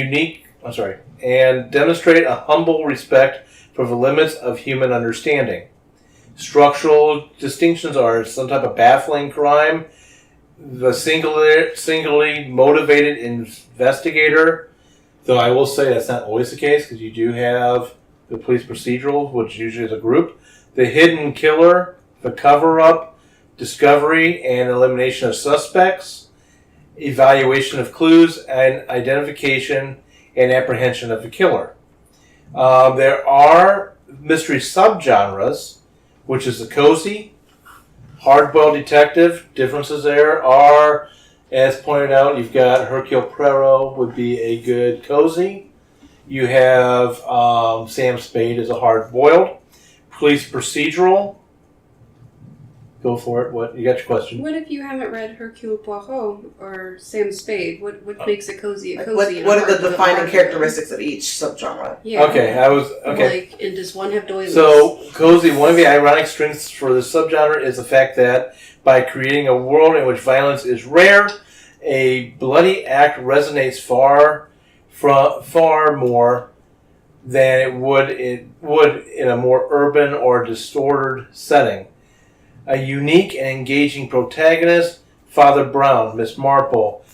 demonstrate a humble respect for the limits of human understanding. Structural distinctions are some type of baffling crime, the singularly motivated investigator, though I will say that's not always the case because you do have the police procedural, which usually is a group, the hidden killer, the cover-up, discovery and elimination of suspects, evaluation of clues, and identification and apprehension of the killer. There are mystery subgenres, which is the cozy, hard-boiled detective. Differences there are, as pointed out, you've got Hercule Poirot would be a good cozy. You have Sam Spade as a hard-boiled. Police procedural. Go for it. What you got your question? What if you haven't read Hercule Poirot or Sam Spade? What makes a cozy a cozy? What, and what a are the hard- defining hard- characteristics of each subgenre? Yeah. Okay, okay. Like, and does one have doilies? So, cozy, one of the ironic strengths for the subgenre is the fact that by creating a world in which violence is rare, a bloody act resonates far more than it would in a more urban or distorted setting. A unique and engaging protagonist, Father Brown, Miss Marple.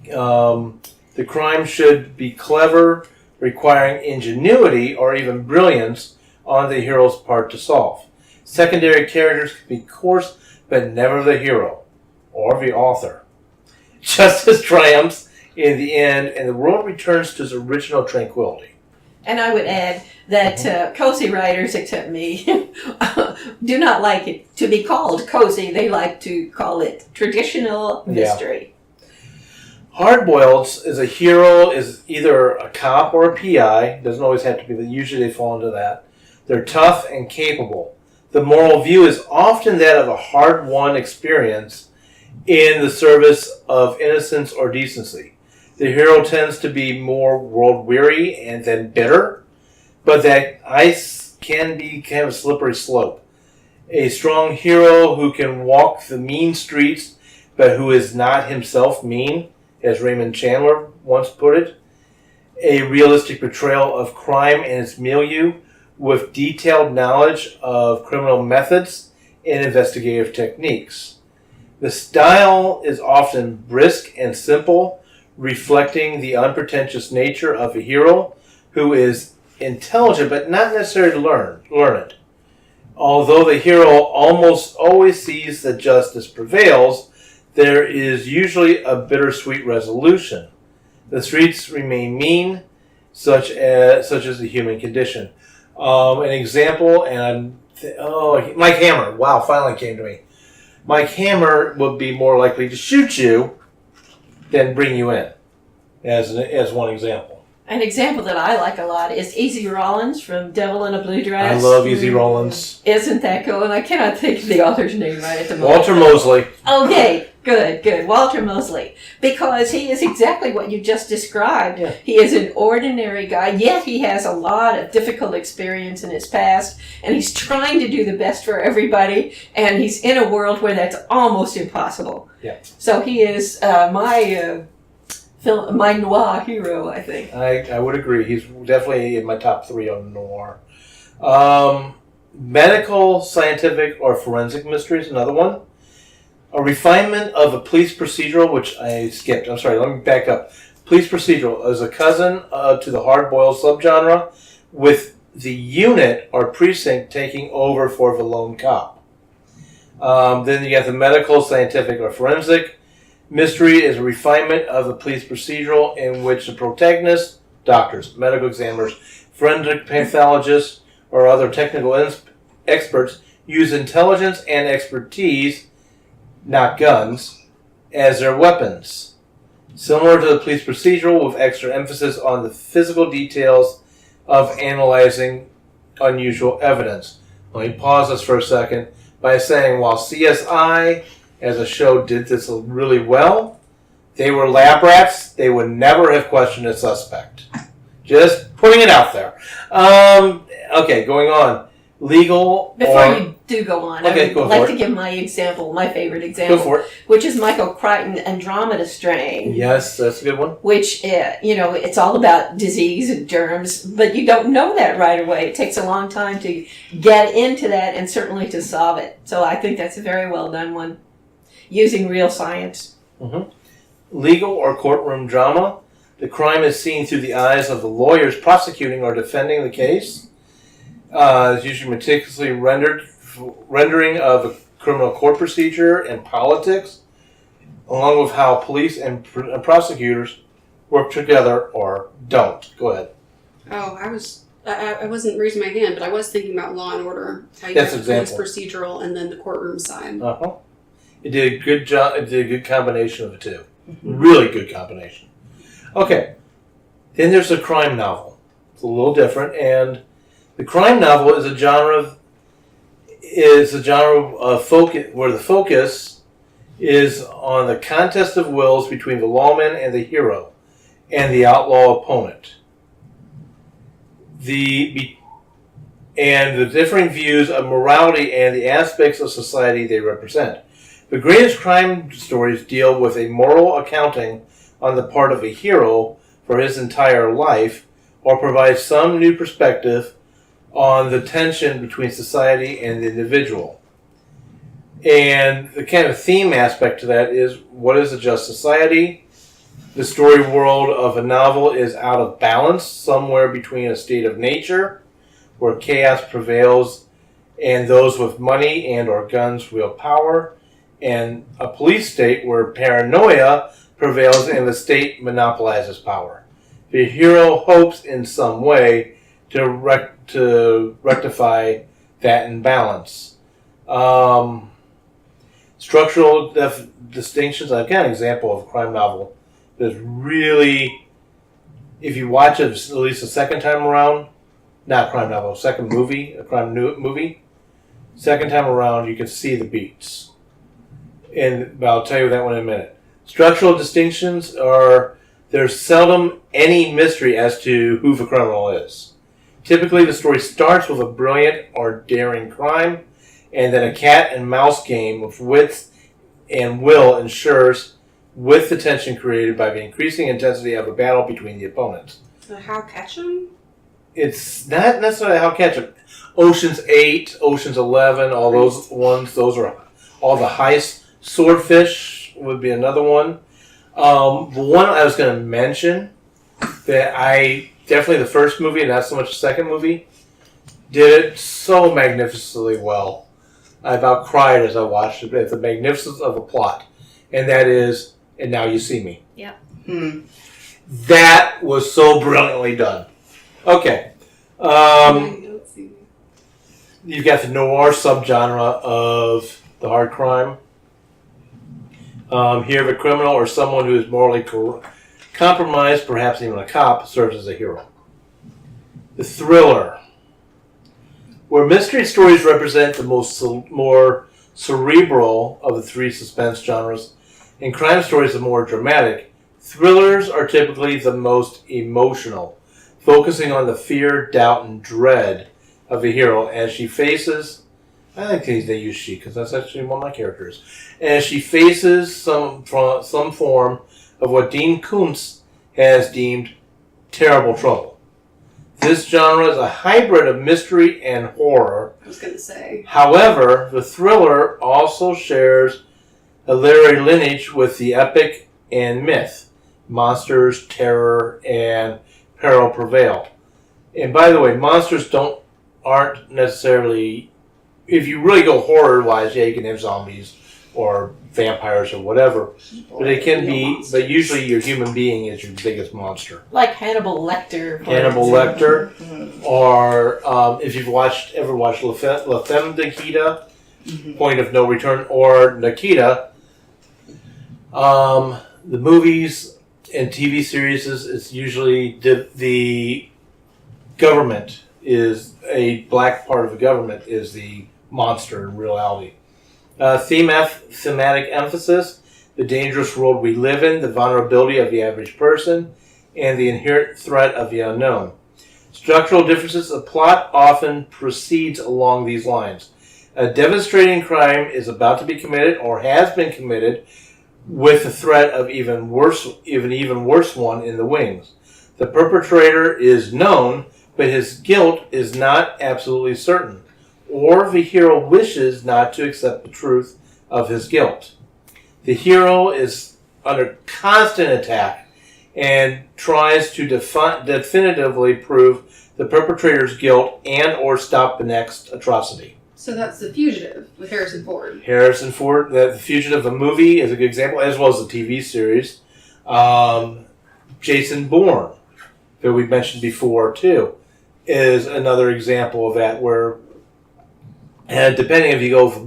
The crime should be clever, requiring ingenuity or even brilliance on the hero's part to solve. Secondary characters can be coarse, but never the hero or the author. Justice triumphs in the end, and the world returns to its original tranquility. And I would add that cozy writers, except me, do not like it to be called cozy. They like to call it traditional mystery. Hardboiled is a hero is either a cop or a PI. Doesn't always have to be, but usually they fall into that. They're tough and capable. The moral view is often that of a hard-won experience in the service of innocence or decency. The hero tends to be more world-weary and then bitter, but that ice can be kind of a slippery slope. A strong hero who can walk the mean streets, but who is not himself mean, as Raymond Chandler once put it. A realistic portrayal of crime and its milieu with detailed knowledge of criminal methods and investigative techniques. The style is often brisk and simple, reflecting the unpretentious nature of a hero who is intelligent but not necessarily learned. Although the hero almost always sees that justice prevails, there is usually a bittersweet resolution. The streets remain mean, such as the human condition. An example, and Mike Hammer. Wow, finally came to me. Mike Hammer would be more likely to shoot you than bring you in, as one example. An example that I like a lot is Easy Rollins from Devil in a Blue Dress. I love Easy Rollins. Isn't that cool? And I cannot think of the author's name right at the moment. Walter Mosley. Okay, good. Walter Mosley. Because he is exactly what you just described. Yeah. He is an ordinary guy, yet he has a lot of difficult experience in his past, and he's trying to do the best for everybody, and he's in a world where that's almost impossible. Yeah. So he is my noir hero, I think. I would agree. He's definitely in my top 3 on noir. Medical, scientific, or forensic mysteries, another one. A refinement of a police procedural, which I skipped. I'm sorry, let me back up. Police procedural is a cousin to the hard-boiled subgenre, with the unit or precinct taking over for the lone cop. Then you have the medical, scientific, or forensic. Mystery is a refinement of the police procedural in which the protagonist, doctors, medical examiners, forensic pathologists, or other technical experts use intelligence and expertise, not guns, as their weapons. Similar to the police procedural, with extra emphasis on the physical details of analyzing unusual evidence. Let me pause this for a second by saying while CSI as a show did this really well, they were lab rats. They would never have questioned a suspect. Just putting it out there. Okay, going on. Legal Before or... you do go on, Okay, I go would like for to it. give my example, my favorite example, Go for it. which is Michael Crichton Andromeda Strain. Yes, that's a good one. Which, it's all about disease and germs, but you don't know that right away. It takes a long time to get into that and certainly to solve it. So I think that's a very well done one, using real science. Mm-hmm. Legal or courtroom drama. The crime is seen through the eyes of the lawyers prosecuting or defending the case. It's usually meticulously rendering of a criminal court procedure and politics, along with how police and prosecutors work together or don't. Go ahead. Oh, I wasn't raising my hand, but I was thinking about Law and Order. How you That's have example. police procedural and then the courtroom side. Uh-huh. It did a good job. It did a good combination of the two. Really good combination. Okay. Then there's a crime novel. It's a little different, and the crime novel is a genre of focus where the focus is on the contest of wills between the lawman and the hero, and the outlaw opponent. And the differing views of morality and the aspects of society they represent. The greatest crime stories deal with a moral accounting on the part of a hero for his entire life, or provide some new perspective on the tension between society and the individual. And the kind of theme aspect to that is, what is a just society? The story world of a novel is out of balance, somewhere between a state of nature, where chaos prevails, and those with money and or guns wield power, and a police state where paranoia prevails and the state monopolizes power. The hero hopes in some way to rectify that imbalance. Structural distinctions. I've got an example of a crime novel that's really, if you watch it at least a second time around, not a crime novel, a crime movie, second time around, you can see the beats. But I'll tell you that one in a minute. Structural distinctions are, there's seldom any mystery as to who the criminal is. Typically, the story starts with a brilliant or daring crime, and then a cat and mouse game of wits and will ensures, with the tension created by the increasing intensity of a battle between the opponents. How catch 'em? It's not necessarily how catch 'em. Ocean's 8, Ocean's 11, all those ones, those are all the heists. Swordfish would be another one. The one I was going to mention that definitely the first movie, and not so much the second movie, did it so magnificently well. I about cried as I watched it at the magnificence of the plot. And that is, And Now You See Me. Yep. That was so brilliantly done. Okay. You've got the noir subgenre of the hard crime. Here, the criminal or someone who is morally compromised, perhaps even a cop, serves as a hero. The thriller, where mystery stories represent the more cerebral of the three suspense genres, and crime stories are more dramatic, thrillers are typically the most emotional, focusing on the fear, doubt, and dread of the hero as she faces, I think they use she because that's actually one of my characters, as she faces some form of what Dean Koontz has deemed terrible trouble. This genre is a hybrid of mystery and horror. I was going to say. However, the thriller also shares a literary lineage with the epic and myth. Monsters, terror, and peril prevail. And by the way, monsters aren't necessarily, if you really go horror-wise, yeah, you can have zombies or vampires or whatever. But they can be, but usually your human being is your biggest monster. Like Hannibal Lecter. Hannibal Lecter, or if you've ever watched La Femme Nikita, Point of No Return, or Nikita, the movies and TV series it's usually the government is a black part of the government is the monster in reality. Thematic emphasis, the dangerous world we live in, the vulnerability of the average person, and the inherent threat of the unknown. Structural differences. The plot often proceeds along these lines. A devastating crime is about to be committed or has been committed with the threat of even worse one in the wings. The perpetrator is known, but his guilt is not absolutely certain, or the hero wishes not to accept the truth of his guilt. The hero is under constant attack and tries to definitively prove the perpetrator's guilt and or stop the next atrocity. So that's The Fugitive with Harrison Ford. Harrison Ford, The Fugitive, the movie, is a good example, as well as the TV series. Jason Bourne, that we mentioned before, too, is another example of that, where, and depending if you go for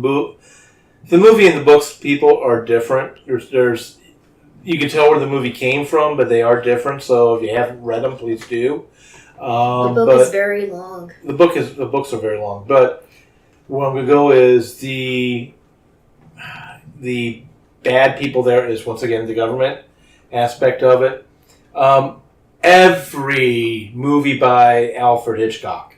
the movie and the books, people are different. There's you can tell where the movie came from, but they are different, so if you haven't read them, please do. The book is very long. The books are very long, but where I'm going to go is the bad people there is, once again, the government aspect of it. Every movie by Alfred Hitchcock,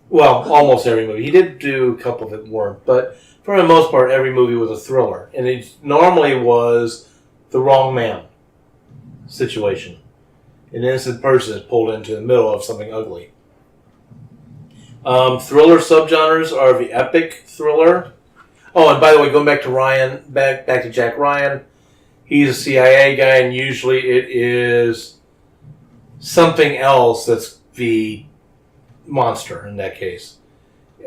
well, almost every movie. He did do a couple that weren't, but for the most part, every movie was a thriller. And it normally was the wrong man situation. An innocent person is pulled into the middle of something ugly. Thriller subgenres are the epic thriller. Oh, and by the way, going back to Ryan, back to Jack Ryan, he's a CIA guy, and usually it is something else that's the monster in that case.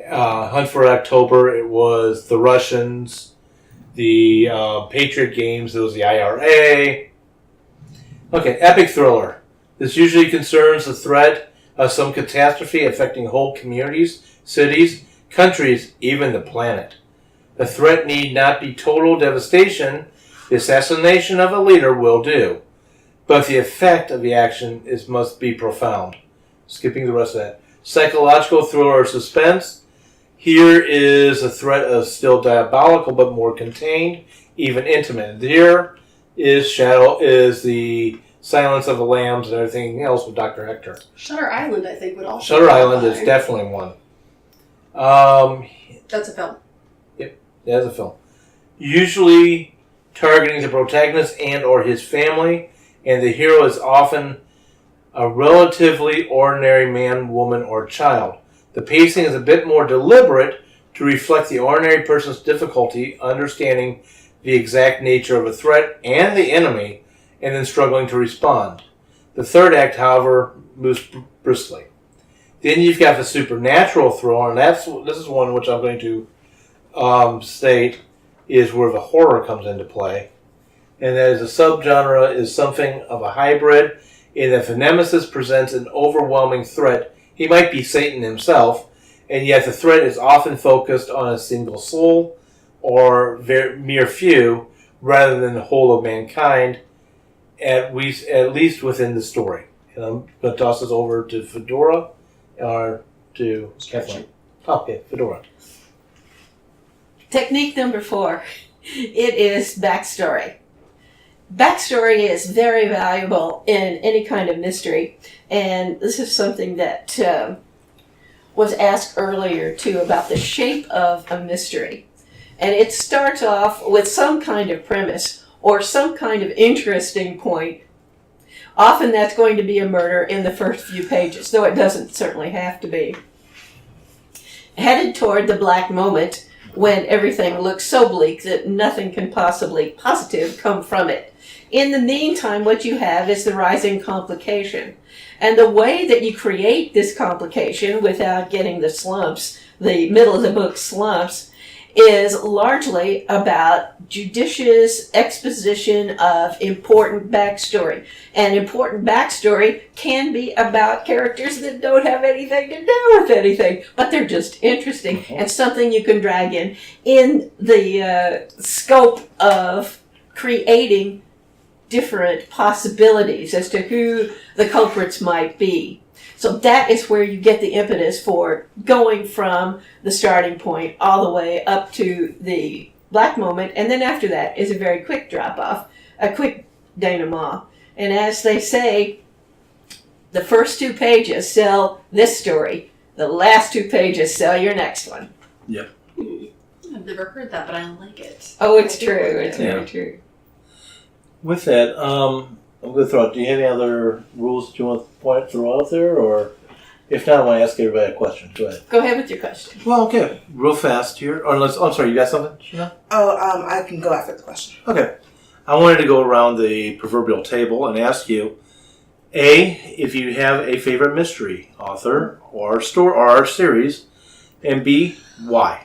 Hunt for October, it was the Russians. The Patriot Games, it was the IRA. Okay, epic thriller. This usually concerns the threat of some catastrophe affecting whole communities, cities, countries, even the planet. The threat need not be total devastation. The assassination of a leader will do. But the effect of the action must be profound. Skipping the rest of that. Psychological thriller or suspense. Here is a threat of still diabolical but more contained, even intimate. Here is the Silence of the Lambs and everything else with Dr. Hector. Shutter Island, I think, would also. Shutter Island is definitely one. That's a film. Yep, that's a film. Usually targeting the protagonist and or his family, and the hero is often a relatively ordinary man, woman, or child. The pacing is a bit more deliberate to reflect the ordinary person's difficulty understanding the exact nature of a threat and the enemy, and then struggling to respond. The third act, however, moves briskly. Then you've got the supernatural thriller, and this is one which I'm going to state is where the horror comes into play. And that is a subgenre is something of a hybrid in that the nemesis presents an overwhelming threat. He might be Satan himself, and yet the threat is often focused on a single soul or mere few rather than the whole of mankind, at least within the story. And I'm going to toss this over to Fedora or to Kathleen. Okay, Fedora. Technique number 4. It is backstory. Backstory is very valuable in any kind of mystery, and this is something that was asked earlier too about the shape of a mystery. And it starts off with some kind of premise or some kind of interesting point. Often that's going to be a murder in the first few pages, though it doesn't certainly have to be. Headed toward the black moment when everything looks so bleak that nothing can possibly positive come from it. In the meantime, what you have is the rising complication. And the way that you create this complication without getting the slumps, the middle of the book slumps, is largely about judicious exposition of important backstory. And important backstory can be about characters that don't have anything to do with anything, but they're just interesting and something you can drag in the scope of creating different possibilities as to who the culprits might be. So that is where you get the impetus for going from the starting point all the way up to the black moment, and then after that is a very quick drop-off, a quick denouement. And as they say, the first 2 pages sell this story. The last 2 pages sell your next one. I've never heard that, but I like it. Oh, it's I do true. like It's it. very true. With that, I'm going to throw out, do you have any other rules that you want to throw out there? Or if not, I want to ask everybody a question. Go ahead. Go ahead with your question. Well, okay. Real fast here. Or unless, I'm sorry, you got something, Sheena? I can go after the question. Okay. I wanted to go around the proverbial table and ask you, A, if you have a favorite mystery author or series, and B, why?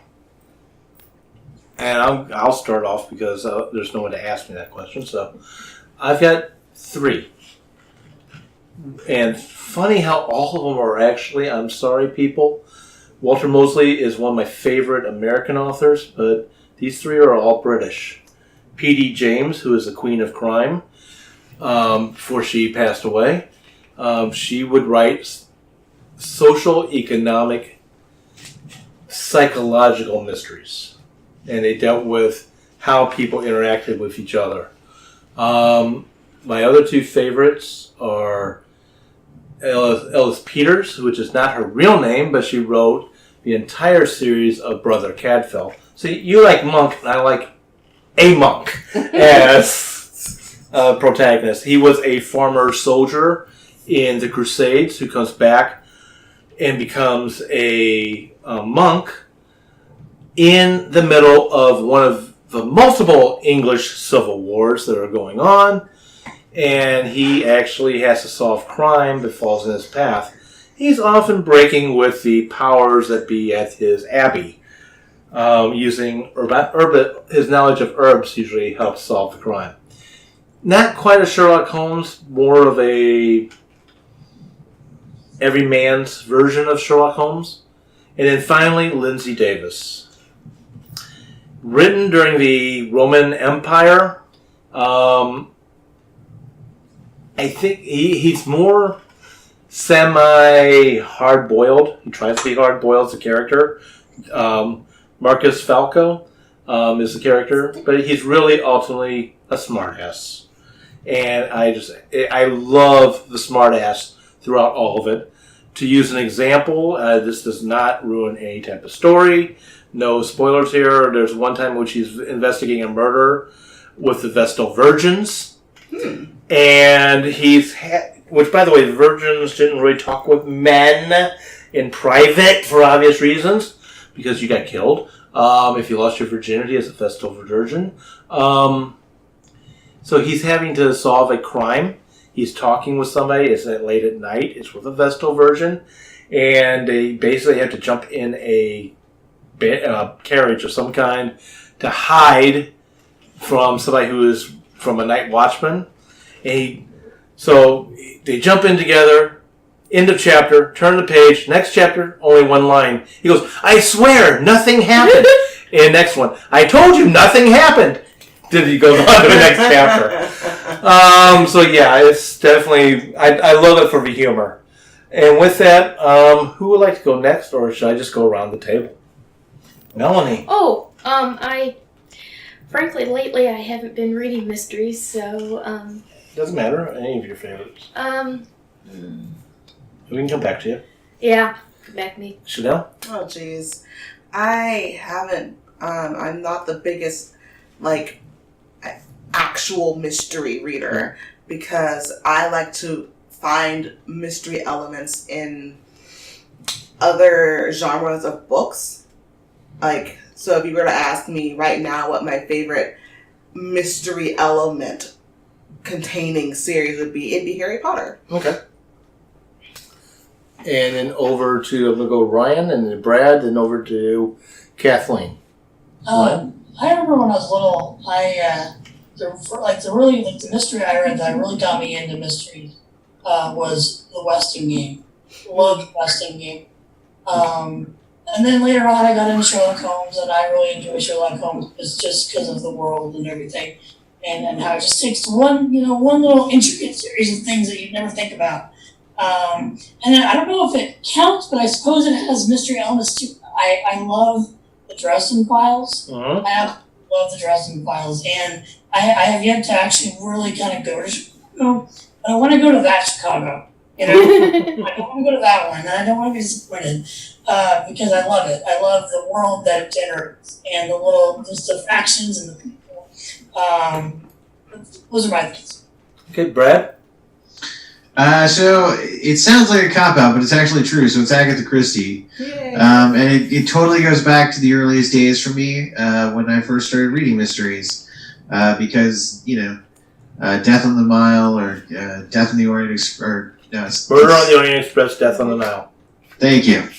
And I'll start off because there's no one to ask me that question. So I've got 3. And funny how all of them are actually, I'm sorry people, Walter Mosley is one of my favorite American authors, but these 3 are all British. P.D. James, who is the Queen of Crime, before she passed away, she would write social, economic, psychological mysteries. And they dealt with how people interacted with each other. My other 2 favorites are Ellis Peters, which is not her real name, but she wrote the entire series of Brother Cadfael. So you like Monk, and I like a monk as protagonist. He was a former soldier in the Crusades who comes back and becomes a monk in the middle of one of the multiple English civil wars that are going on, and he actually has to solve crime that falls in his path. He's often breaking with the powers that be at his abbey, using his knowledge of herbs usually helps solve the crime. Not quite a Sherlock Holmes, more of a everyman's version of Sherlock Holmes. And then finally, Lindsay Davis. Written during the Roman Empire, I think he's more semi-hard-boiled. He tries to be hard-boiled as a character. Marcus Falco is the character, but he's really ultimately a smartass. And I love the smartass throughout all of it. To use an example, this does not ruin any type of story. No spoilers here. There's one time in which he's investigating a murder with the Vestal Virgins. And which, by the way, the virgins didn't really talk with men in private for obvious reasons, because you got killed if you lost your virginity as a Vestal Virgin. So he's having to solve a crime. He's talking with somebody. It's late at night. It's with a Vestal Virgin. And they basically have to jump in a carriage of some kind to hide from somebody who is from a night watchman. So they jump in together, end of chapter, turn the page, next chapter, only one line. He goes, I swear, nothing happened. And next one, I told you nothing happened. Then he goes on to the next chapter. So yeah, it's definitely, I love it for the humor. And with that, who would like to go next, or should I just go around the table? Melanie. Frankly, lately I haven't been reading mysteries, so, Doesn't matter, any of your favorites. We can come back to you. yeah, come back to me. Chanel? Oh, jeez. I haven't, I'm not the biggest, actual mystery reader, because I like to find mystery elements in other genres of books. So if you were to ask me right now what my favorite mystery element containing series would be, it'd be Harry Potter. Okay. And then over to, I'm going to go Ryan, and then Brad, then over to Kathleen. I remember when I was little, the mystery I read that really got me into mysteries was the Westing game. Loved the Westing game. And then later on, I got into Sherlock Holmes, and I really enjoy Sherlock Holmes just because of the world and everything, and how it just takes one little intricate series of things that you'd never think about. And then I don't know if it counts, but I suppose it has mystery elements too. I love the Dresden Files. Uh-huh. I absolutely love the Dresden Files, and I have yet to actually really kind of go to Chicago. But I want to go to that Chicago You know, I don't want to go to that one, and I don't want to be disappointed because I love it. I love the world that it generates and just the factions and the people. Those are my things. Okay, Brad? So it sounds like a cop-out, but it's actually true. So it's Agatha Christie. Yay. And it totally goes back to the earliest days for me when I first started reading mysteries. Because, Death on the Nile or Death on the Orient Express. Murder on the Orient Express, Death on the Nile. Thank you.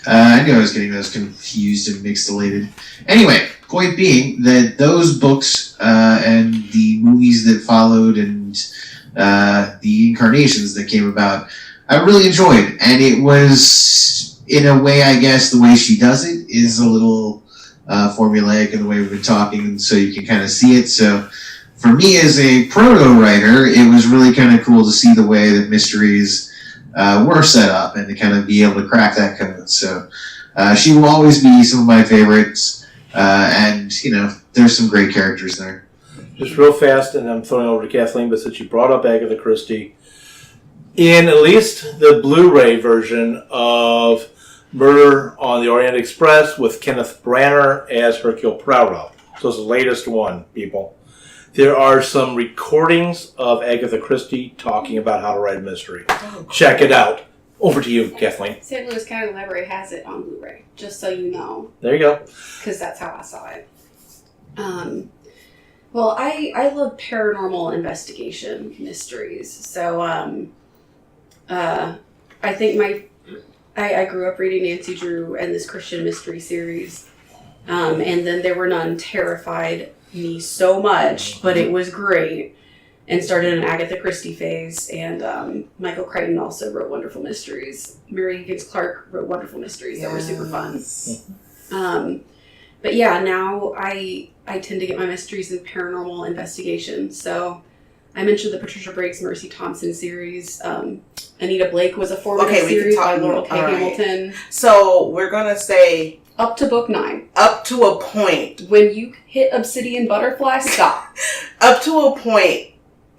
I knew I was getting those confused and mixed-related. Anyway, point being that those books and the movies that followed and the incarnations that came about, I really enjoyed. And it was, in a way, I guess, the way she does it is a little formulaic in the way we've been talking, so you can kind of see it. So for me as a proto-writer, it was really kind of cool to see the way that mysteries were set up and to kind of be able to crack that code. So she will always be some of my favorites, and, there's some great characters there. Just real fast, and I'm throwing over to Kathleen, but since you brought up Agatha Christie, in at least the Blu-ray version of Murder on the Orient Express with Kenneth Branagh as Hercule Poirot, so it's the latest one, people, there are some recordings of Agatha Christie talking about how to write a mystery. Check it out. Over to you, Kathleen. St. Louis County Library has it on Blu-ray, just so you know, There you go. because that's how I saw it. Well, I love paranormal investigation mysteries. So, I think I grew up reading Nancy Drew and this Christian mystery series. And then There Were None terrified me so much, but it was great. And started an Agatha Christie phase. And Michael Crichton also wrote wonderful mysteries. Mary Higgins Clark wrote wonderful mysteries that were super fun. But yeah, now I tend to get my mysteries in paranormal investigation. So I mentioned the Patricia Briggs, Mercy Thompson series. Anita Blake was a formative series by Laurel K. Hamilton. So we're going to say... Up to book 9. Up to a point. When you hit Obsidian Butterfly, stop. Up to a point,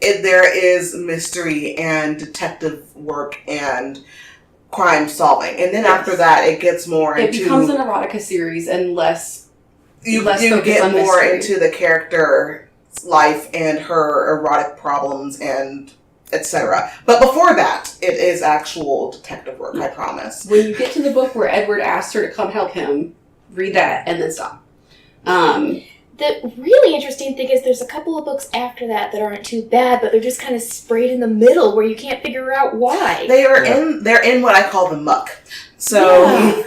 there is mystery and detective work and crime solving. And then after that, it gets more into... It becomes an erotica series and less... You focus get on more mystery. into the character's life and her erotic problems and etc. But before that, it is actual detective work, I promise. When you get to the book where Edward asked her to come help him, read that and then stop. The really interesting thing is there's a couple of books after that aren't too bad, but they're just kind of sprayed in the middle where you can't figure out why. They're in what I call the muck. So... Yeah.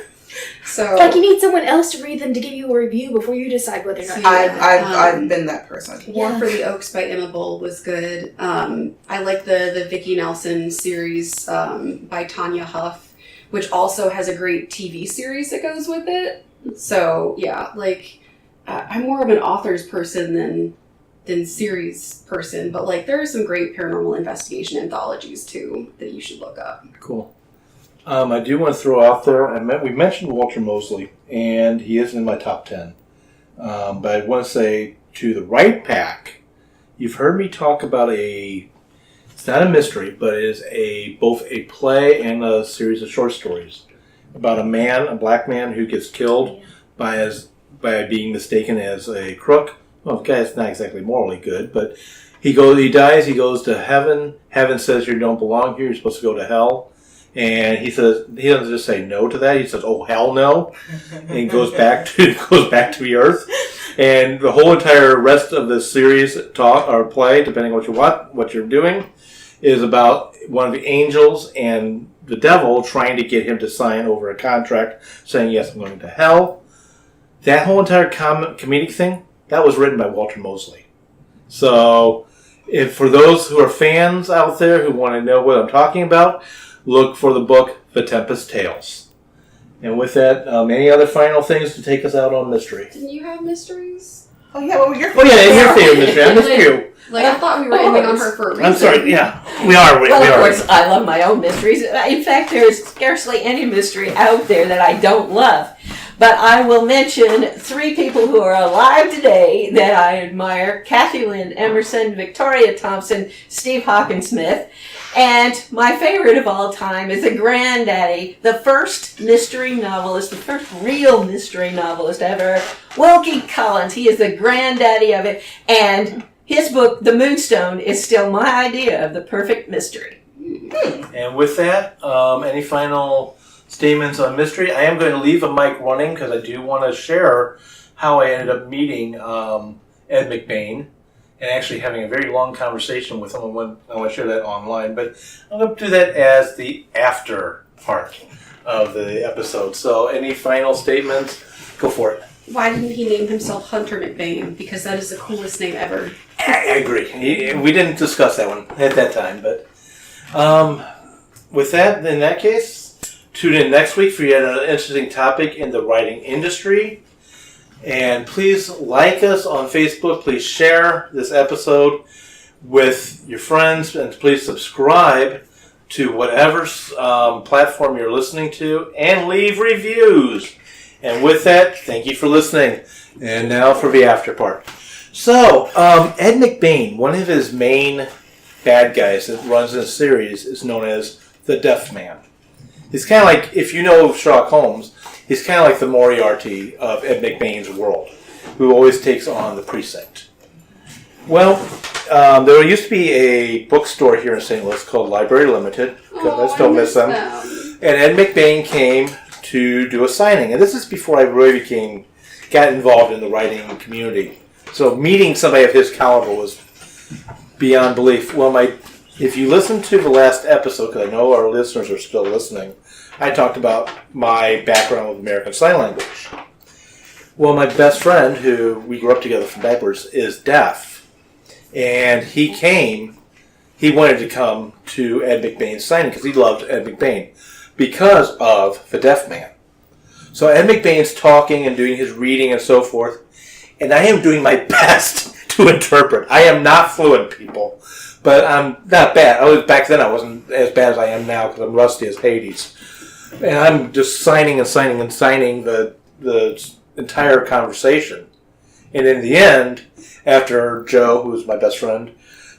So Like you need someone else to read them to give you a review before you decide whether or not. I've been that person. War for the Oaks by Emma Bull was good. I like the Vicki Nelson series by Tanya Huff, which also has a great TV series that goes with it. So yeah, I'm more of an author's person than series person, but there are some great paranormal investigation anthologies too that you should look up. Cool. I do want to throw out there, we mentioned Walter Mosley, and he is in my top 10. But I want to say to the Right Pack, you've heard me talk about it's not a mystery, but it is both a play and a series of short stories about a black man who gets killed by being mistaken as a crook. Well, the guy's not exactly morally good, but he dies, he goes to heaven. Heaven says you don't belong here, you're supposed to go to hell. And he doesn't just say no to that. He says, "Oh hell no," and goes back to the earth. And the whole entire rest of the series, talk or play, depending on what you're doing, is about one of the angels and the devil trying to get him to sign over a contract saying, "Yes, I'm going to hell." That whole entire comedic thing that was written by Walter Mosley. So, for those who are fans out there who want to know what I'm talking about, look for the book, The Tempest Tales. And with that, any other final things to take us out on mystery? Didn't you have mysteries? Oh yeah, well your your favorite mystery. I missed you. I thought we were ending on her for a reason. I'm sorry, yeah. We are. Well, of course, I love my own mysteries. In fact, there is scarcely any mystery out there that I don't love. But I will mention 3 people who are alive today that I admire: Kathy Lynn Emerson, Victoria Thompson, Steve Hawkinsmith. And my favorite of all time is the granddaddy, the first mystery novelist, the first real mystery novelist ever, Wilkie Collins. He is the granddaddy of it. And his book, The Moonstone, is still my idea of the perfect mystery. And with that, any final statements on mystery? I am going to leave a mic running because I do want to share how I ended up meeting Ed McBain and actually having a very long conversation with him. I want to share that online, but I'm going to do that as the after part of the episode. So any final statements? Go for it. Why didn't he name himself Hunter McBain? Because that is the coolest name ever. I agree. We didn't discuss that one at that time, but with that, in that case, tune in next week for yet another interesting topic in the writing industry. And please like us on Facebook. Please share this episode with your friends, and please subscribe to whatever platform you're listening to, and leave reviews. And with that, thank you for listening. And now for the after part. So, Ed McBain, one of his main bad guys that runs this series is known as the Deaf Man. He's kind of like, if you know Sherlock Holmes, he's kind of like the Moriarty of Ed McBain's world, who always takes on the precinct. Well, there used to be a bookstore here in St. Louis called Library Limited. I still miss them. And Ed McBain came to do a signing. And this is before I really got involved in the writing community. So meeting somebody of his caliber was beyond belief. Well, if you listen to the last episode, because I know our listeners are still listening, I talked about my background with American Sign Language. Well, my best friend, who we grew up together from backwards, is deaf. And he wanted to come to Ed McBain's signing because he loved Ed McBain because of the Deaf Man. So Ed McBain's talking and doing his reading and so forth, and I am doing my best to interpret. I am not fluent, people, but I'm not bad. Back then I wasn't as bad as I am now because I'm rusty as Hades. And I'm just signing the entire conversation. And in the end, after Joe, who's my best friend,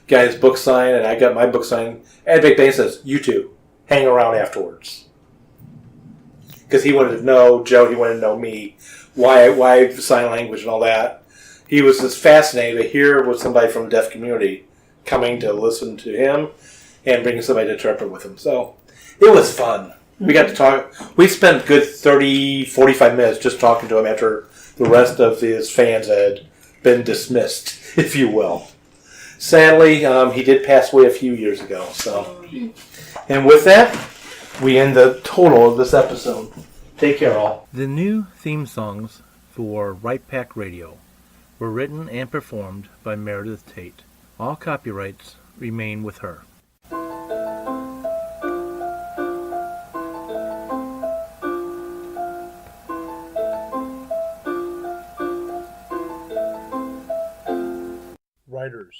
got his book signed and I got my book signed, Ed McBain says, "You two, hang around afterwards." Because he wanted to know Joe, he wanted to know me, why sign language and all that. He was just fascinated to hear with somebody from the deaf community coming to listen to him and bringing somebody to interpret with him. So it was fun. We got to talk. We spent a good 30, 45 minutes just talking to him after the rest of his fans had been dismissed, if you will. Sadly, he did pass away a few years ago. So, and with that, we end the total of this episode. Take care, all. The new theme songs for Right Pack Radio were written and performed by Meredith Tate. All copyrights remain with her.